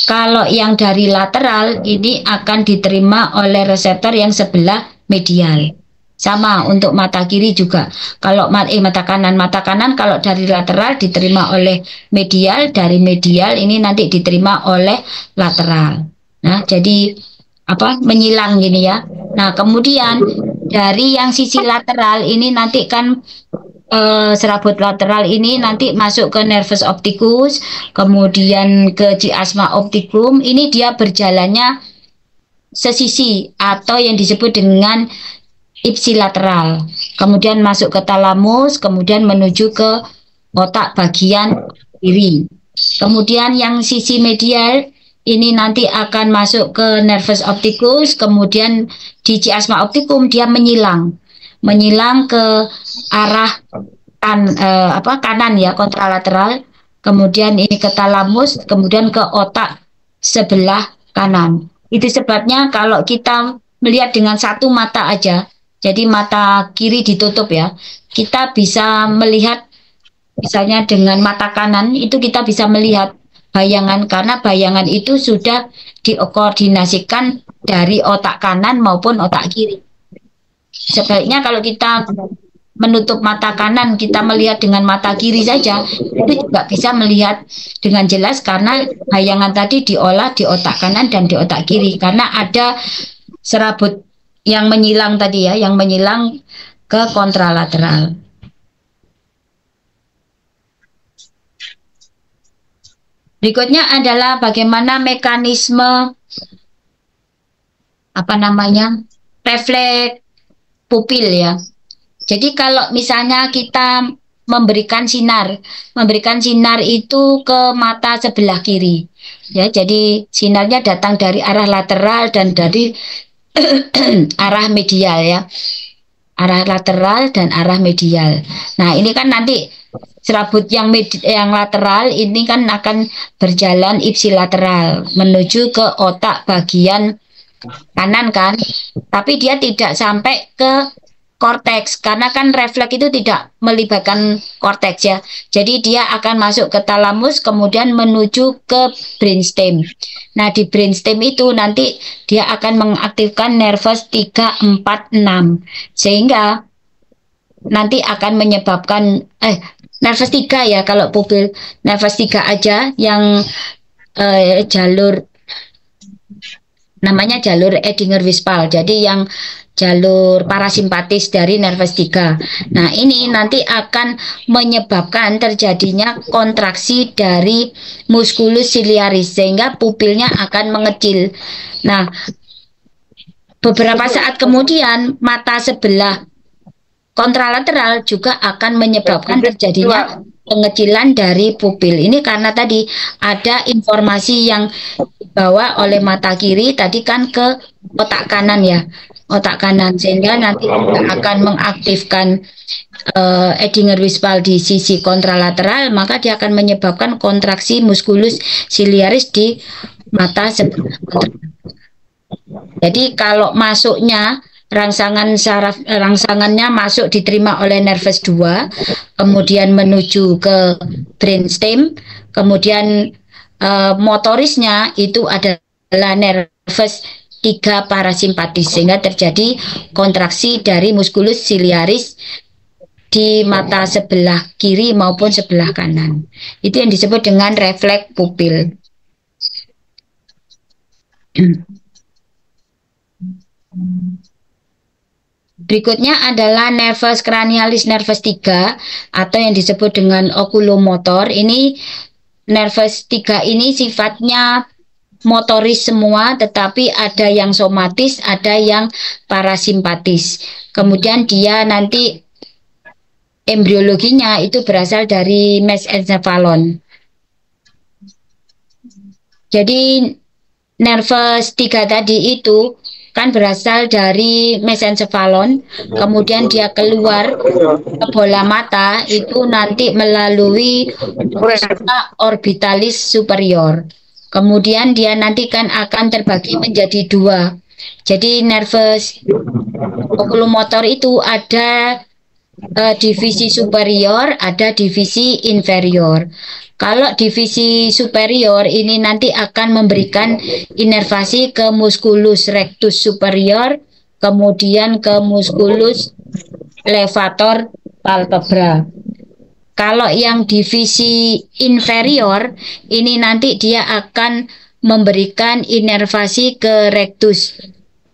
Kalau yang dari lateral ini akan diterima oleh reseptor yang sebelah medial. Sama untuk mata kiri juga. Kalau mata kanan kalau dari lateral diterima oleh medial, dari medial ini nanti diterima oleh lateral. Nah, jadi menyilang gini ya. Nah, kemudian dari yang sisi lateral ini nanti kan serabut lateral ini nanti masuk ke nervus opticus, kemudian ke chiasma opticum. Ini dia berjalannya sesisi atau yang disebut dengan ipsilateral, kemudian masuk ke talamus, kemudian menuju ke otak bagian kiri. Kemudian yang sisi medial ini nanti akan masuk ke nervus opticus, kemudian di chiasma opticum dia menyilang ke arah kanan ya, kontralateral, kemudian ini ke talamus, kemudian ke otak sebelah kanan. Itu sebabnya kalau kita melihat dengan satu mata aja, jadi mata kiri ditutup ya, kita bisa melihat misalnya dengan mata kanan itu kita bisa melihat bayangan, karena bayangan itu sudah dikoordinasikan dari otak kanan maupun otak kiri. Sebaiknya kalau kita menutup mata kanan, kita melihat dengan mata kiri saja, itu juga bisa melihat dengan jelas karena bayangan tadi diolah di otak kanan dan di otak kiri, karena ada serabut yang menyilang tadi ya, yang menyilang ke kontralateral. Berikutnya adalah bagaimana mekanisme refleks pupil ya. Jadi kalau misalnya kita memberikan sinar itu ke mata sebelah kiri, ya. Jadi sinarnya datang dari arah lateral dan dari arah medial ya. Arah lateral dan arah medial. Nah, ini kan nanti serabut yang lateral ini kan akan berjalan ipsilateral menuju ke otak bagian kanan kan, tapi dia tidak sampai ke korteks karena kan refleks itu tidak melibatkan korteks ya. Jadi dia akan masuk ke talamus kemudian menuju ke brainstem. Nah, di brainstem itu nanti dia akan mengaktifkan nervus 3, 4, 6 sehingga nanti akan menyebabkan nervus 3 ya, kalau pupil nervus 3 aja yang jalur namanya jalur Edinger-Wijspal. Jadi yang jalur parasimpatis dari nervus 3. Nah, ini nanti akan menyebabkan terjadinya kontraksi dari musculus ciliaris sehingga pupilnya akan mengecil. Nah, beberapa saat kemudian mata sebelah kontralateral juga akan menyebabkan terjadinya pengecilan dari pupil. Ini karena tadi ada informasi yang dibawa oleh mata kiri tadi kan ke otak kanan ya, otak kanan, sehingga nanti akan mengaktifkan Edinger-Wijspal di sisi kontralateral, maka dia akan menyebabkan kontraksi musculus ciliaris di mata sebelah kontralateral. Jadi kalau masuknya rangsangannya masuk diterima oleh nervus 2, kemudian menuju ke brainstem, kemudian motorisnya itu adalah nervus 3 parasimpatis sehingga terjadi kontraksi dari musculus ciliaris di mata sebelah kiri maupun sebelah kanan. Itu yang disebut dengan refleks pupil. Berikutnya adalah nervus cranialis nervus 3 atau yang disebut dengan okulomotor. Ini nervus 3 ini sifatnya motoris semua, tetapi ada yang somatis, ada yang parasimpatis. Kemudian dia nanti embriologinya itu berasal dari mesencephalon. Jadi nervus 3 tadi itu kan berasal dari mesencephalon, kemudian dia keluar ke bola mata itu nanti melalui orbitalis superior. Kemudian dia nanti kan akan terbagi menjadi 2. Jadi nervus okulomotor itu ada divisi superior, ada divisi inferior. Kalau divisi superior ini nanti akan memberikan inervasi ke musculus rectus superior, kemudian ke musculus levator palpebra. Kalau yang divisi inferior ini nanti dia akan memberikan inervasi ke rectus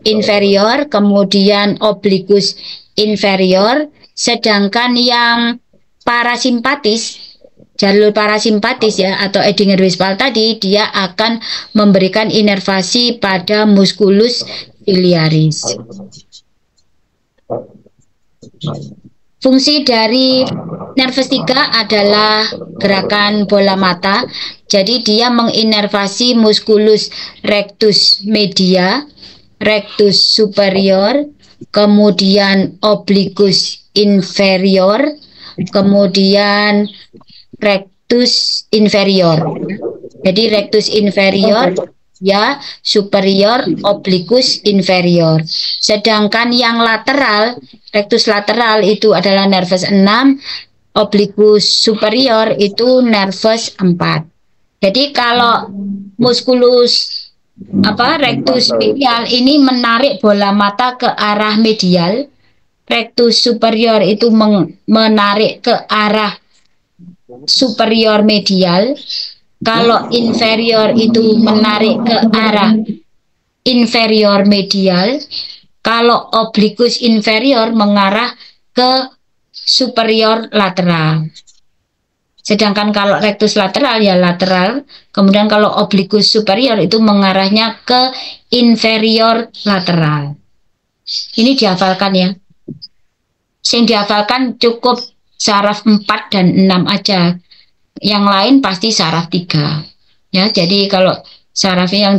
inferior, kemudian obliquus inferior, sedangkan yang parasimpatis, jalur parasimpatis ya atau Edinger-Wijspal tadi, dia akan memberikan inervasi pada musculus ciliaris. Fungsi dari nervus 3 adalah gerakan bola mata. Jadi dia menginervasi musculus rectus media, rectus superior, kemudian obliquus inferior, kemudian rectus inferior. Jadi rectus inferior ya, superior, obliquus inferior. Sedangkan yang lateral, rectus lateral itu adalah nervus 6, obliquus superior itu nervus 4. Jadi kalau musculus rectus medial ini menarik bola mata ke arah medial, rectus superior itu menarik ke arah superior medial. Kalau inferior itu menarik ke arah inferior medial, kalau obliquus inferior mengarah ke superior lateral. Sedangkan kalau rectus lateral ya lateral, kemudian kalau oblikus superior itu mengarahnya ke inferior lateral. Ini dihafalkan ya. Yang dihafalkan cukup saraf 4 dan 6 aja. Yang lain pasti saraf 3. Ya, jadi kalau saraf yang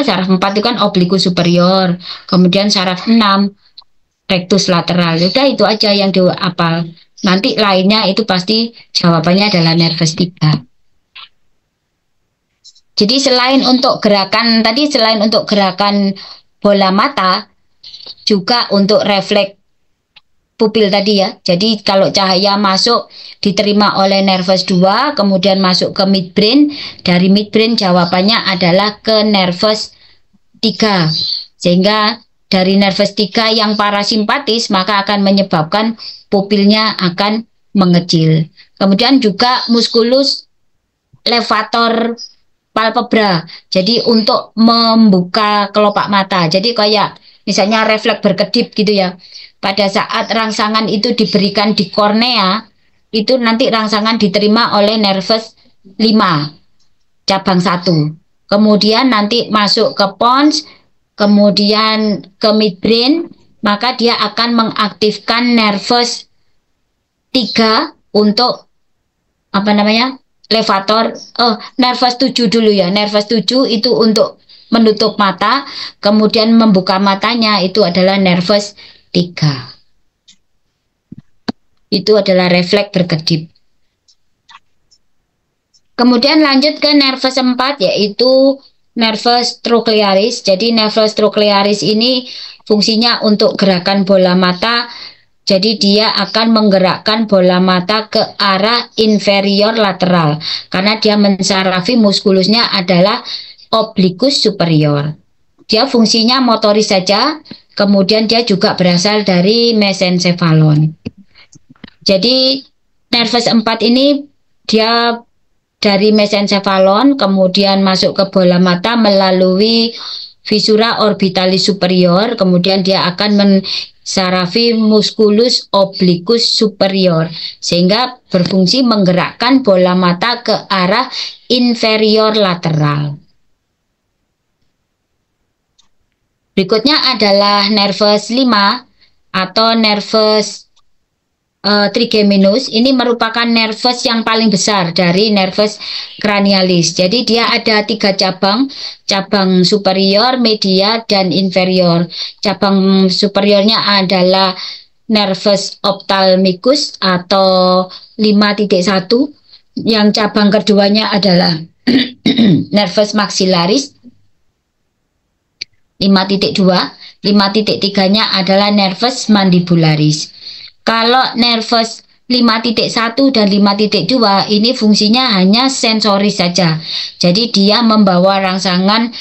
saraf 4 itu kan oblikus superior, kemudian saraf 6 rectus lateral. Udah itu aja yang dihafal. Nanti lainnya itu pasti jawabannya adalah nervus 3. Jadi selain untuk gerakan tadi, selain untuk gerakan bola mata, juga untuk refleks pupil tadi ya. Jadi kalau cahaya masuk diterima oleh nervus 2, kemudian masuk ke midbrain, dari midbrain jawabannya adalah ke nervus 3. Sehingga dari nervus 3 yang parasimpatis maka akan menyebabkan pupilnya akan mengecil. Kemudian juga muskulus levator palpebra. Jadi untuk membuka kelopak mata. Jadi kayak misalnya refleks berkedip gitu ya. Pada saat rangsangan itu diberikan di kornea, itu nanti rangsangan diterima oleh nervus 5, cabang 1. Kemudian nanti masuk ke pons, kemudian ke midbrain, maka dia akan mengaktifkan nervus 3 untuk apa namanya? Levator, nervus 7 dulu ya. Nervus 7 itu untuk menutup mata, kemudian membuka matanya itu adalah nervus 3. Itu adalah refleks berkedip. Kemudian lanjut ke nervus 4 yaitu nervus trochlearis. Jadi nervus trochlearis ini fungsinya untuk gerakan bola mata. Jadi dia akan menggerakkan bola mata ke arah inferior lateral karena dia mensarafi muskulusnya adalah oblikus superior. Dia fungsinya motoris saja, kemudian dia juga berasal dari mesencephalon. Jadi nervus 4 ini dia dari mesencephalon kemudian masuk ke bola mata melalui visura orbitalis superior, kemudian dia akan mensarafi musculus obliquus superior sehingga berfungsi menggerakkan bola mata ke arah inferior lateral. Berikutnya adalah nervus 5 atau nervus trigeminus. Ini merupakan nervus yang paling besar dari nervus cranialis. Jadi dia ada 3 cabang, cabang superior, media, dan inferior. Cabang superiornya adalah nervus ophthalmicus atau 5.1. Yang cabang keduanya adalah nervus maxillaris 5.2, 5.3-nya adalah nervus mandibularis. Kalau nervus 5.1 dan 5.2 ini fungsinya hanya sensoris saja. Jadi dia membawa rangsangan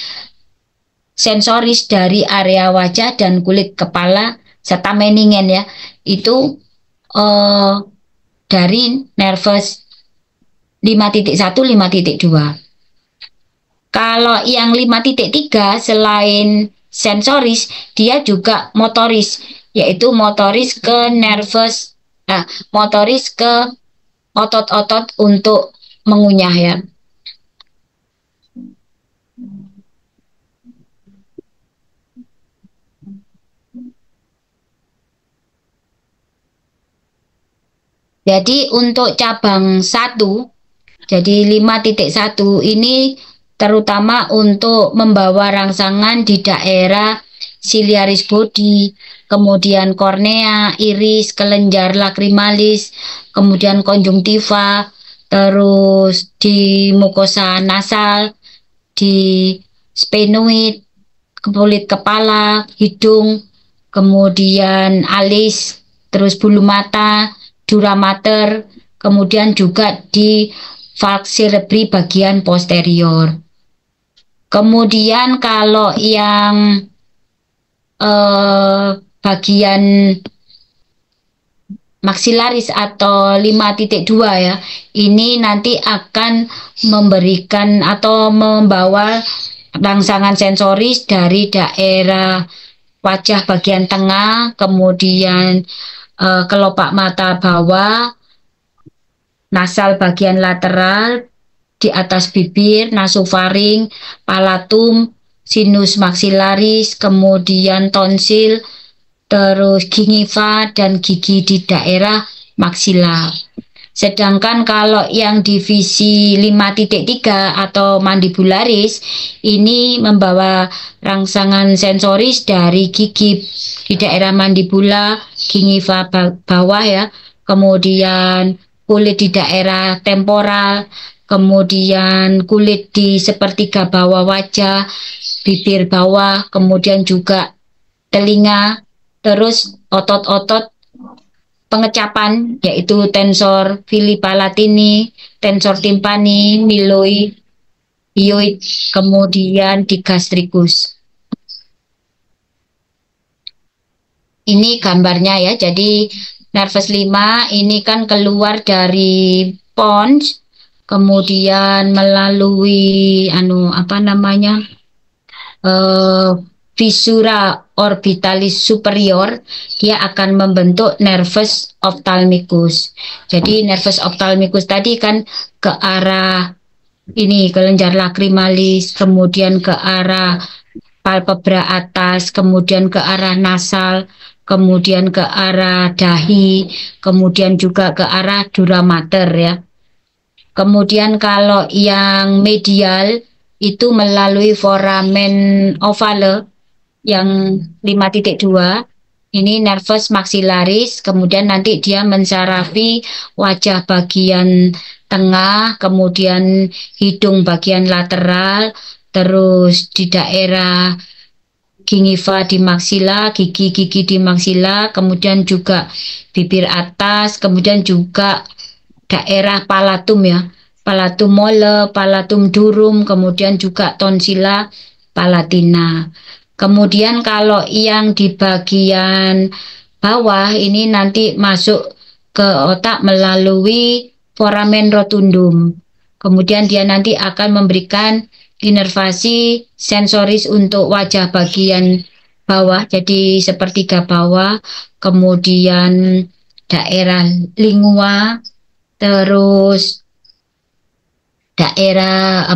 sensoris dari area wajah dan kulit kepala serta meningen ya. Itu dari nervus 5.1, 5.2. Kalau yang 5.3 selain sensoris, dia juga motoris, yaitu motoris ke nervus, motoris ke otot-otot untuk mengunyah ya. Jadi untuk cabang 1, jadi 5.1 ini terutama untuk membawa rangsangan di daerah ciliaris body, kemudian kornea, iris, kelenjar lacrimalis, kemudian konjungtiva, terus di mukosa nasal, di sphenoid, kulit kepala, hidung, kemudian alis, terus bulu mata, dura mater, kemudian juga di valgus cerebri bagian posterior. Kemudian kalau yang bagian maxillaris atau 5.2 ya, ini nanti akan memberikan atau membawa rangsangan sensoris dari daerah wajah bagian tengah, kemudian kelopak mata bawah, nasal bagian lateral, di atas bibir, nasofaring, palatum, sinus maksilaris, kemudian tonsil, terus gingiva dan gigi di daerah maksila. Sedangkan kalau yang divisi 5.3 atau mandibularis ini membawa rangsangan sensoris dari gigi di daerah mandibula, gingiva bawah ya, kemudian kulit di daerah temporal, kemudian kulit di sepertiga bawah wajah, bibir bawah, kemudian juga telinga, terus otot-otot pengecapan yaitu tensor fili palatini, tensor timpani, miloi, hyoid, kemudian digastricus. Ini gambarnya ya. Jadi nervus 5 ini kan keluar dari pons, kemudian melalui visura orbitalis superior, dia akan membentuk nervus ophthalmicus. Jadi nervus ophthalmicus tadi kan ke arah ini kelenjar lacrimalis, kemudian ke arah palpebra atas, kemudian ke arah nasal, kemudian ke arah dahi, kemudian juga ke arah dura mater ya. Kemudian kalau yang medial itu melalui foramen ovale yang 5.2, ini nervus maxillaris, kemudian nanti dia mensarafi wajah bagian tengah, kemudian hidung bagian lateral, terus di daerah gingiva di maksila, gigi-gigi di maksila, kemudian juga bibir atas, kemudian juga daerah palatum ya, palatum mole, palatum durum, kemudian juga tonsila palatina. Kemudian kalau yang di bagian bawah ini nanti masuk ke otak melalui foramen rotundum. Kemudian dia nanti akan memberikan inervasi sensoris untuk wajah bagian bawah, jadi sepertiga bawah, kemudian daerah lingua, terus daerah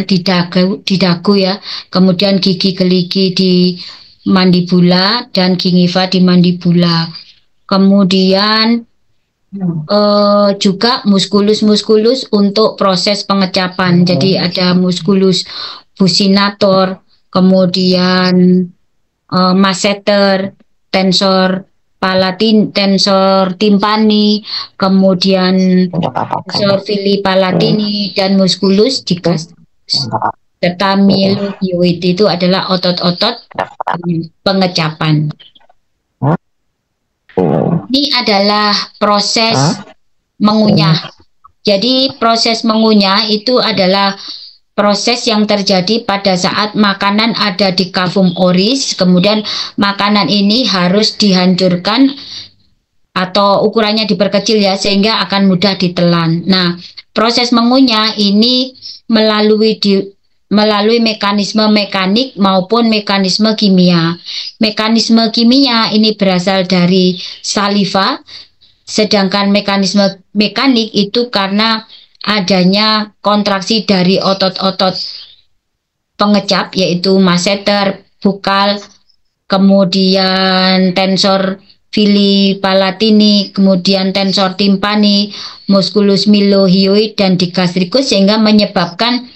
di dagu ya, kemudian gigi geligi di mandibula dan gingiva di mandibula. Kemudian juga muskulus untuk proses pengecapan. Jadi ada muskulus buccinator, kemudian masseter, tensor tensor timpani, kemudian tensor fili palatini dan musculus digastricus. Serta milioid itu adalah otot-otot pengecapan. Ini adalah proses mengunyah. Jadi proses mengunyah itu adalah proses yang terjadi pada saat makanan ada di cavum oris, kemudian makanan ini harus dihancurkan atau ukurannya diperkecil ya, sehingga akan mudah ditelan. Nah, proses mengunyah ini melalui mekanisme mekanik maupun mekanisme kimia. Mekanisme kimia ini berasal dari saliva, sedangkan mekanisme mekanik itu karena adanya kontraksi dari otot-otot pengecap yaitu masseter, bukal, kemudian tensor fili palatini, kemudian tensor timpani, musculus milohyoid dan digastricus, sehingga menyebabkan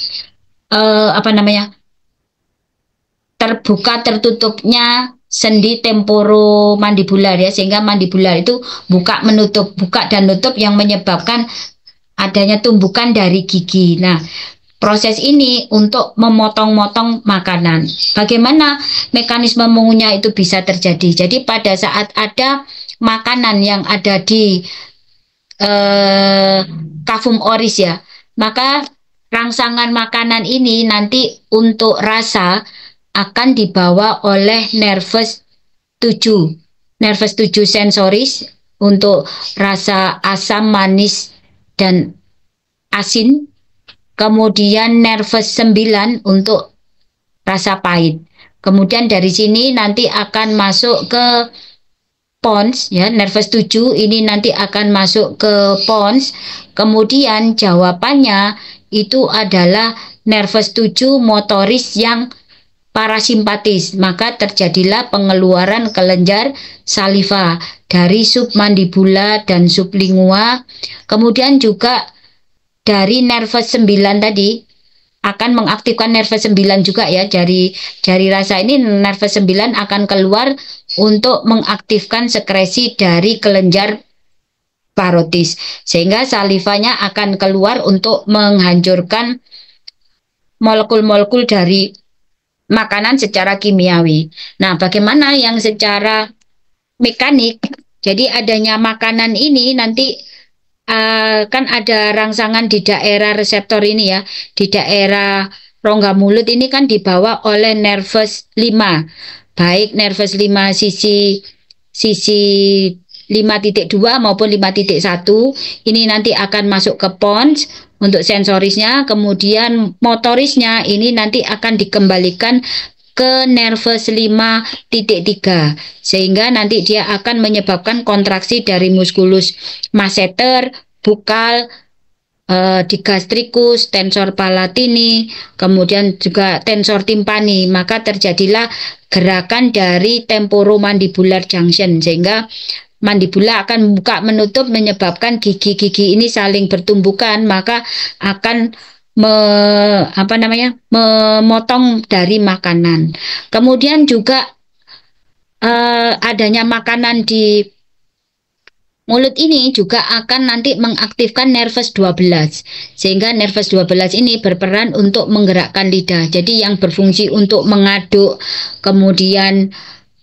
terbuka tertutupnya sendi temporomandibular ya, sehingga mandibular itu buka dan nutup yang menyebabkan adanya tumbukan dari gigi. Nah, proses ini untuk memotong-motong makanan. Bagaimana mekanisme mengunyah itu bisa terjadi? Jadi pada saat ada makanan yang ada di cavum oris ya, maka rangsangan makanan ini nanti untuk rasa akan dibawa oleh nervus 7. Nervus 7 sensoris untuk rasa asam, manis, dan asin. Kemudian nervus 9 untuk rasa pahit. Kemudian dari sini nanti akan masuk ke pons ya, nervus 7 ini nanti akan masuk ke pons. Kemudian jawabannya itu adalah nervus 7 motoris yang parasimpatis, maka terjadilah pengeluaran kelenjar saliva dari submandibula dan sublingua. Kemudian juga dari nervus 9 tadi akan mengaktifkan nervus 9 juga ya, jari rasa ini nervus 9 akan keluar untuk mengaktifkan sekresi dari kelenjar parotis, sehingga salivanya akan keluar untuk menghancurkan molekul-molekul dari makanan secara kimiawi. Nah, bagaimana yang secara mekanik? Jadi adanya makanan ini nanti kan ada rangsangan di daerah reseptor ini ya, di daerah rongga mulut ini kan dibawa oleh nervus 5, baik nervus 5 sisi 5.2 maupun 5.1 ini nanti akan masuk ke pons untuk sensorisnya, kemudian motorisnya ini nanti akan dikembalikan ke nervus 5.3 sehingga nanti dia akan menyebabkan kontraksi dari musculus masseter, bukal, digastricus, tensor palatini, kemudian juga tensor timpani, maka terjadilah gerakan dari temporomandibular junction sehingga mandibula akan buka menutup menyebabkan gigi-gigi ini saling bertumbukan, maka akan memotong dari makanan. Kemudian juga adanya makanan di mulut ini juga akan nanti mengaktifkan nervus 12 sehingga nervus 12 ini berperan untuk menggerakkan lidah. Jadi yang berfungsi untuk mengaduk, kemudian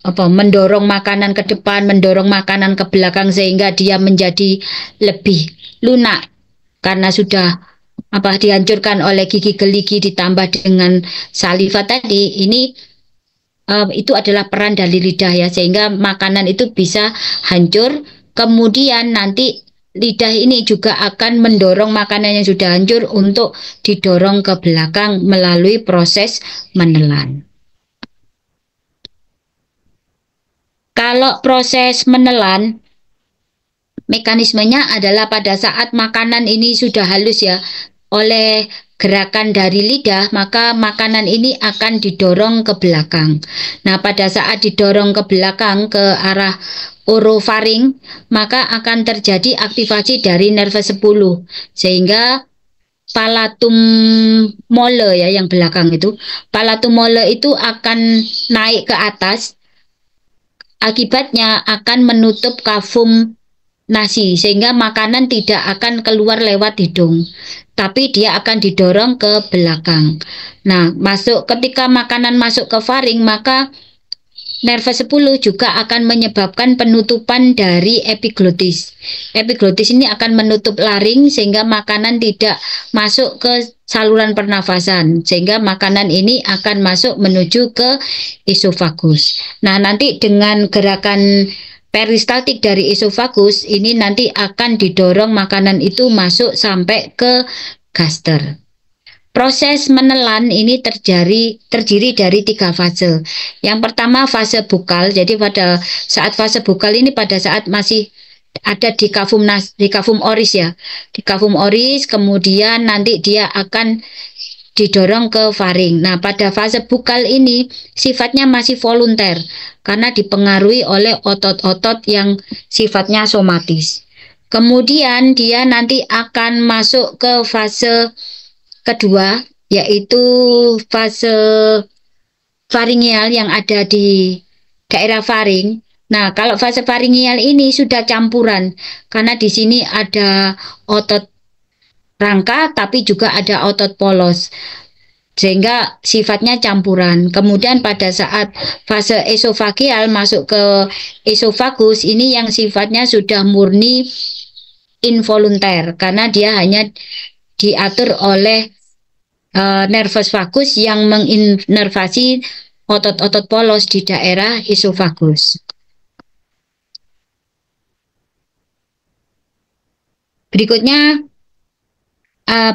mendorong makanan ke depan, mendorong makanan ke belakang sehingga dia menjadi lebih lunak karena sudah dihancurkan oleh gigi geligi ditambah dengan saliva tadi. Ini itu adalah peran dari lidah ya, sehingga makanan itu bisa hancur. Kemudian nanti lidah ini juga akan mendorong makanan yang sudah hancur untuk didorong ke belakang melalui proses menelan. Kalau proses menelan, mekanismenya adalah pada saat makanan ini sudah halus ya, oleh gerakan dari lidah, maka makanan ini akan didorong ke belakang. Nah, pada saat didorong ke belakang ke arah orofaring, maka akan terjadi aktivasi dari nervus 10 sehingga palatum mole ya yang belakang itu. Palatum mole itu akan naik ke atas. Akibatnya akan menutup kafum nasi sehingga makanan tidak akan keluar lewat hidung, tapi dia akan didorong ke belakang. Nah, ketika makanan masuk ke faring, maka nervus 10 juga akan menyebabkan penutupan dari epiglotis. Epiglotis ini akan menutup laring sehingga makanan tidak masuk ke saluran pernafasan, sehingga makanan ini akan masuk menuju ke esofagus. Nah, nanti dengan gerakan peristaltik dari esofagus ini nanti akan didorong makanan itu masuk sampai ke gaster. Proses menelan ini terdiri dari 3 fase. Yang pertama fase bukal. Jadi pada saat fase bukal ini pada saat masih ada di kafum oris ya. Di kafum oris, kemudian nanti dia akan didorong ke faring. Nah, pada fase bukal ini sifatnya masih volunter karena dipengaruhi oleh otot-otot yang sifatnya somatis. Kemudian dia nanti akan masuk ke fase kedua, yaitu fase faringeal yang ada di daerah faring. Nah, kalau fase faringeal ini sudah campuran, karena di sini ada otot rangka, tapi juga ada otot polos, sehingga sifatnya campuran. Kemudian pada saat fase esofageal masuk ke esofagus, ini yang sifatnya sudah murni involunter, karena dia hanya diatur oleh nervus vagus yang menginervasi otot-otot polos di daerah esofagus. Berikutnya,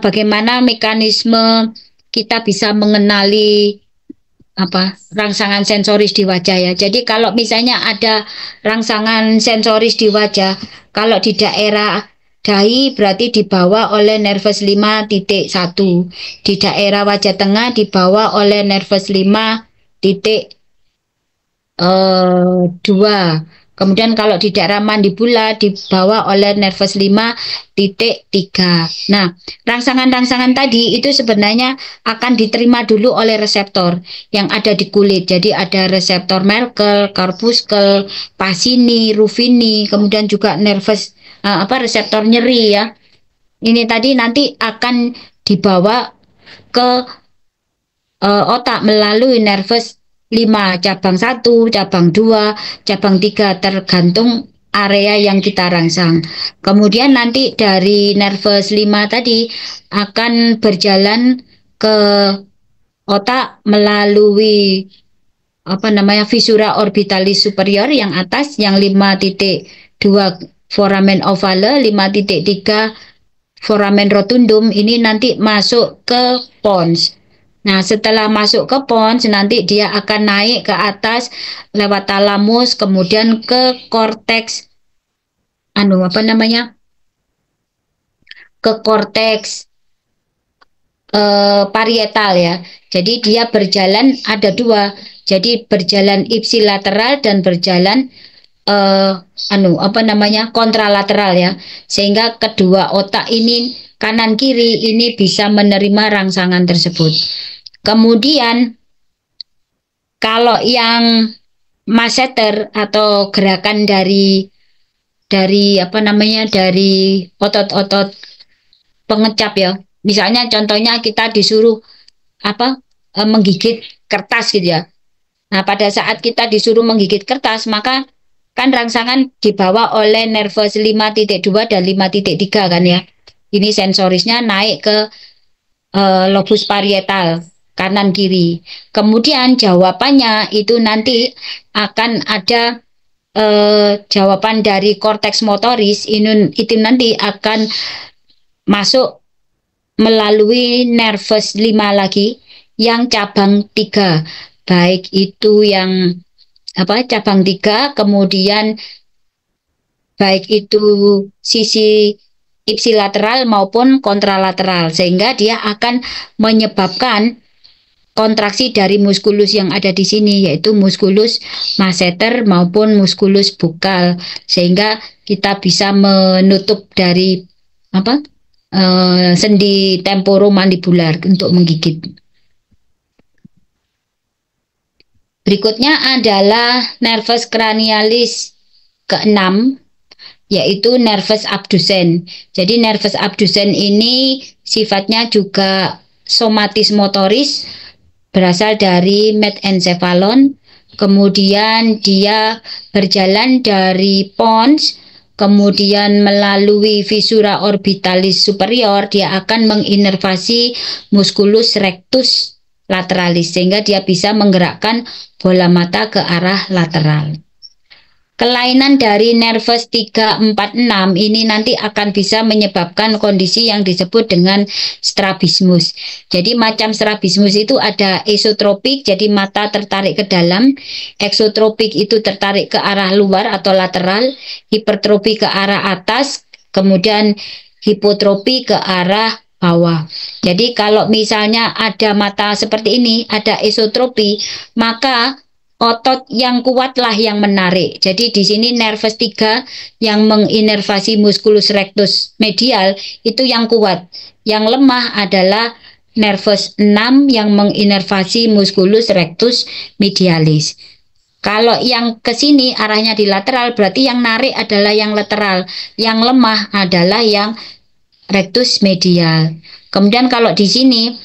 bagaimana mekanisme kita bisa mengenali rangsangan sensoris di wajah ya. Jadi kalau misalnya ada rangsangan sensoris di wajah, kalau di daerah dahi berarti dibawa oleh nervus 5.1, di daerah wajah tengah dibawa oleh nervus 5.2. Kemudian kalau di daerah mandibula dibawa oleh nervus 5.3. Nah, rangsangan-rangsangan tadi itu sebenarnya akan diterima dulu oleh reseptor yang ada di kulit. Jadi ada reseptor Merkel, corpuscle, Pacini, Ruffini, kemudian juga nervus reseptor nyeri ya. Ini tadi nanti akan dibawa ke otak melalui nervus 5, cabang 1, cabang 2, cabang 3 tergantung area yang kita rangsang. Kemudian nanti dari nervus 5 tadi akan berjalan ke otak melalui visura orbitalis superior yang atas yang 5.2 foramen ovale, 5.3 foramen rotundum, ini nanti masuk ke pons. Nah, setelah masuk ke pons, nanti dia akan naik ke atas lewat talamus, kemudian ke korteks, ke korteks parietal ya. Jadi dia berjalan ada dua, jadi berjalan ipsilateral dan berjalan kontralateral ya, sehingga kedua otak ini kanan kiri ini bisa menerima rangsangan tersebut. Kemudian kalau yang masseter atau gerakan dari otot-otot pengecap ya, misalnya contohnya kita disuruh menggigit kertas gitu ya. Nah, pada saat kita disuruh menggigit kertas, maka kan rangsangan dibawa oleh nervus 5.2 dan 5.3 kan ya. Ini sensorisnya naik ke lobus parietal kanan kiri. Kemudian jawabannya itu nanti akan ada jawaban dari korteks motoris, itu nanti akan masuk melalui nervus 5 lagi yang cabang 3, baik itu yang cabang 3, kemudian baik itu sisi ipsilateral maupun kontralateral, sehingga dia akan menyebabkan kontraksi dari muskulus yang ada di sini, yaitu muskulus masseter maupun muskulus bukal, sehingga kita bisa menutup dari sendi temporomandibular untuk menggigit. Berikutnya adalah nervus cranialis ke-6, yaitu nervus abducens. Jadi nervus abducens ini sifatnya juga somatis motoris, berasal dari mesencephalon, kemudian dia berjalan dari pons, kemudian melalui visura orbitalis superior, dia akan menginervasi musculus rectus lateralis, sehingga dia bisa menggerakkan bola mata ke arah lateral. Kelainan dari nervus 3, 4, 6 ini nanti akan bisa menyebabkan kondisi yang disebut dengan strabismus. Jadi macam strabismus itu ada esotropik, jadi mata tertarik ke dalam, eksotropik itu tertarik ke arah luar atau lateral, hipertropik ke arah atas, kemudian hipotropi ke arah bawah. Jadi kalau misalnya ada mata seperti ini, ada esotropi, maka otot yang kuatlah yang menarik. Jadi di sini nervus 3 yang menginervasi musculus rectus medial itu yang kuat. Yang lemah adalah nervus 6 yang menginervasi musculus rectus medialis. Kalau yang ke sini arahnya di lateral, berarti yang narik adalah yang lateral. Yang lemah adalah yang rectus medial. Kemudian kalau di sini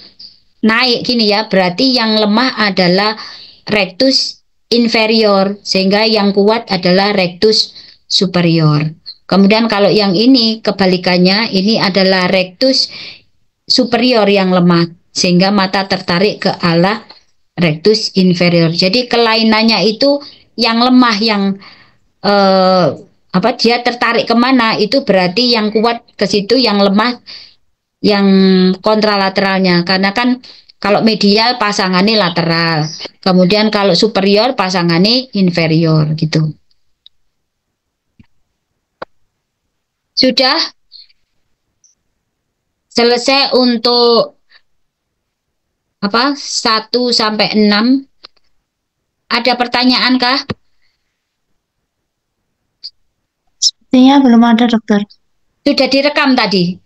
naik gini ya, berarti yang lemah adalah rectus inferior, sehingga yang kuat adalah rectus superior. Kemudian kalau yang ini kebalikannya, ini adalah rectus superior yang lemah, sehingga mata tertarik ke arah rectus inferior. Jadi kelainannya itu yang lemah, yang dia tertarik kemana, itu berarti yang kuat ke situ, yang lemah yang kontralateralnya. Karena kan Kalau medial pasangannya lateral. Kemudian kalau superior pasangannya inferior gitu. Sudah selesai untuk apa? 1 sampai 6. Ada pertanyaan kah? Sepertinya belum ada, dokter. Sudah direkam tadi?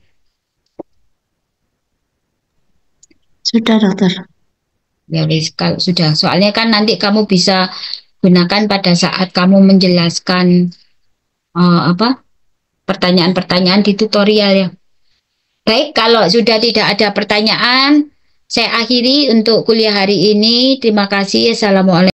Sudah, dokter. Ya wis, kalau sudah. Soalnya kan nanti kamu bisa gunakan pada saat kamu menjelaskan apa pertanyaan-pertanyaan di tutorial ya. Baik, kalau sudah tidak ada pertanyaan, saya akhiri untuk kuliah hari ini. Terima kasih. Assalamualaikum.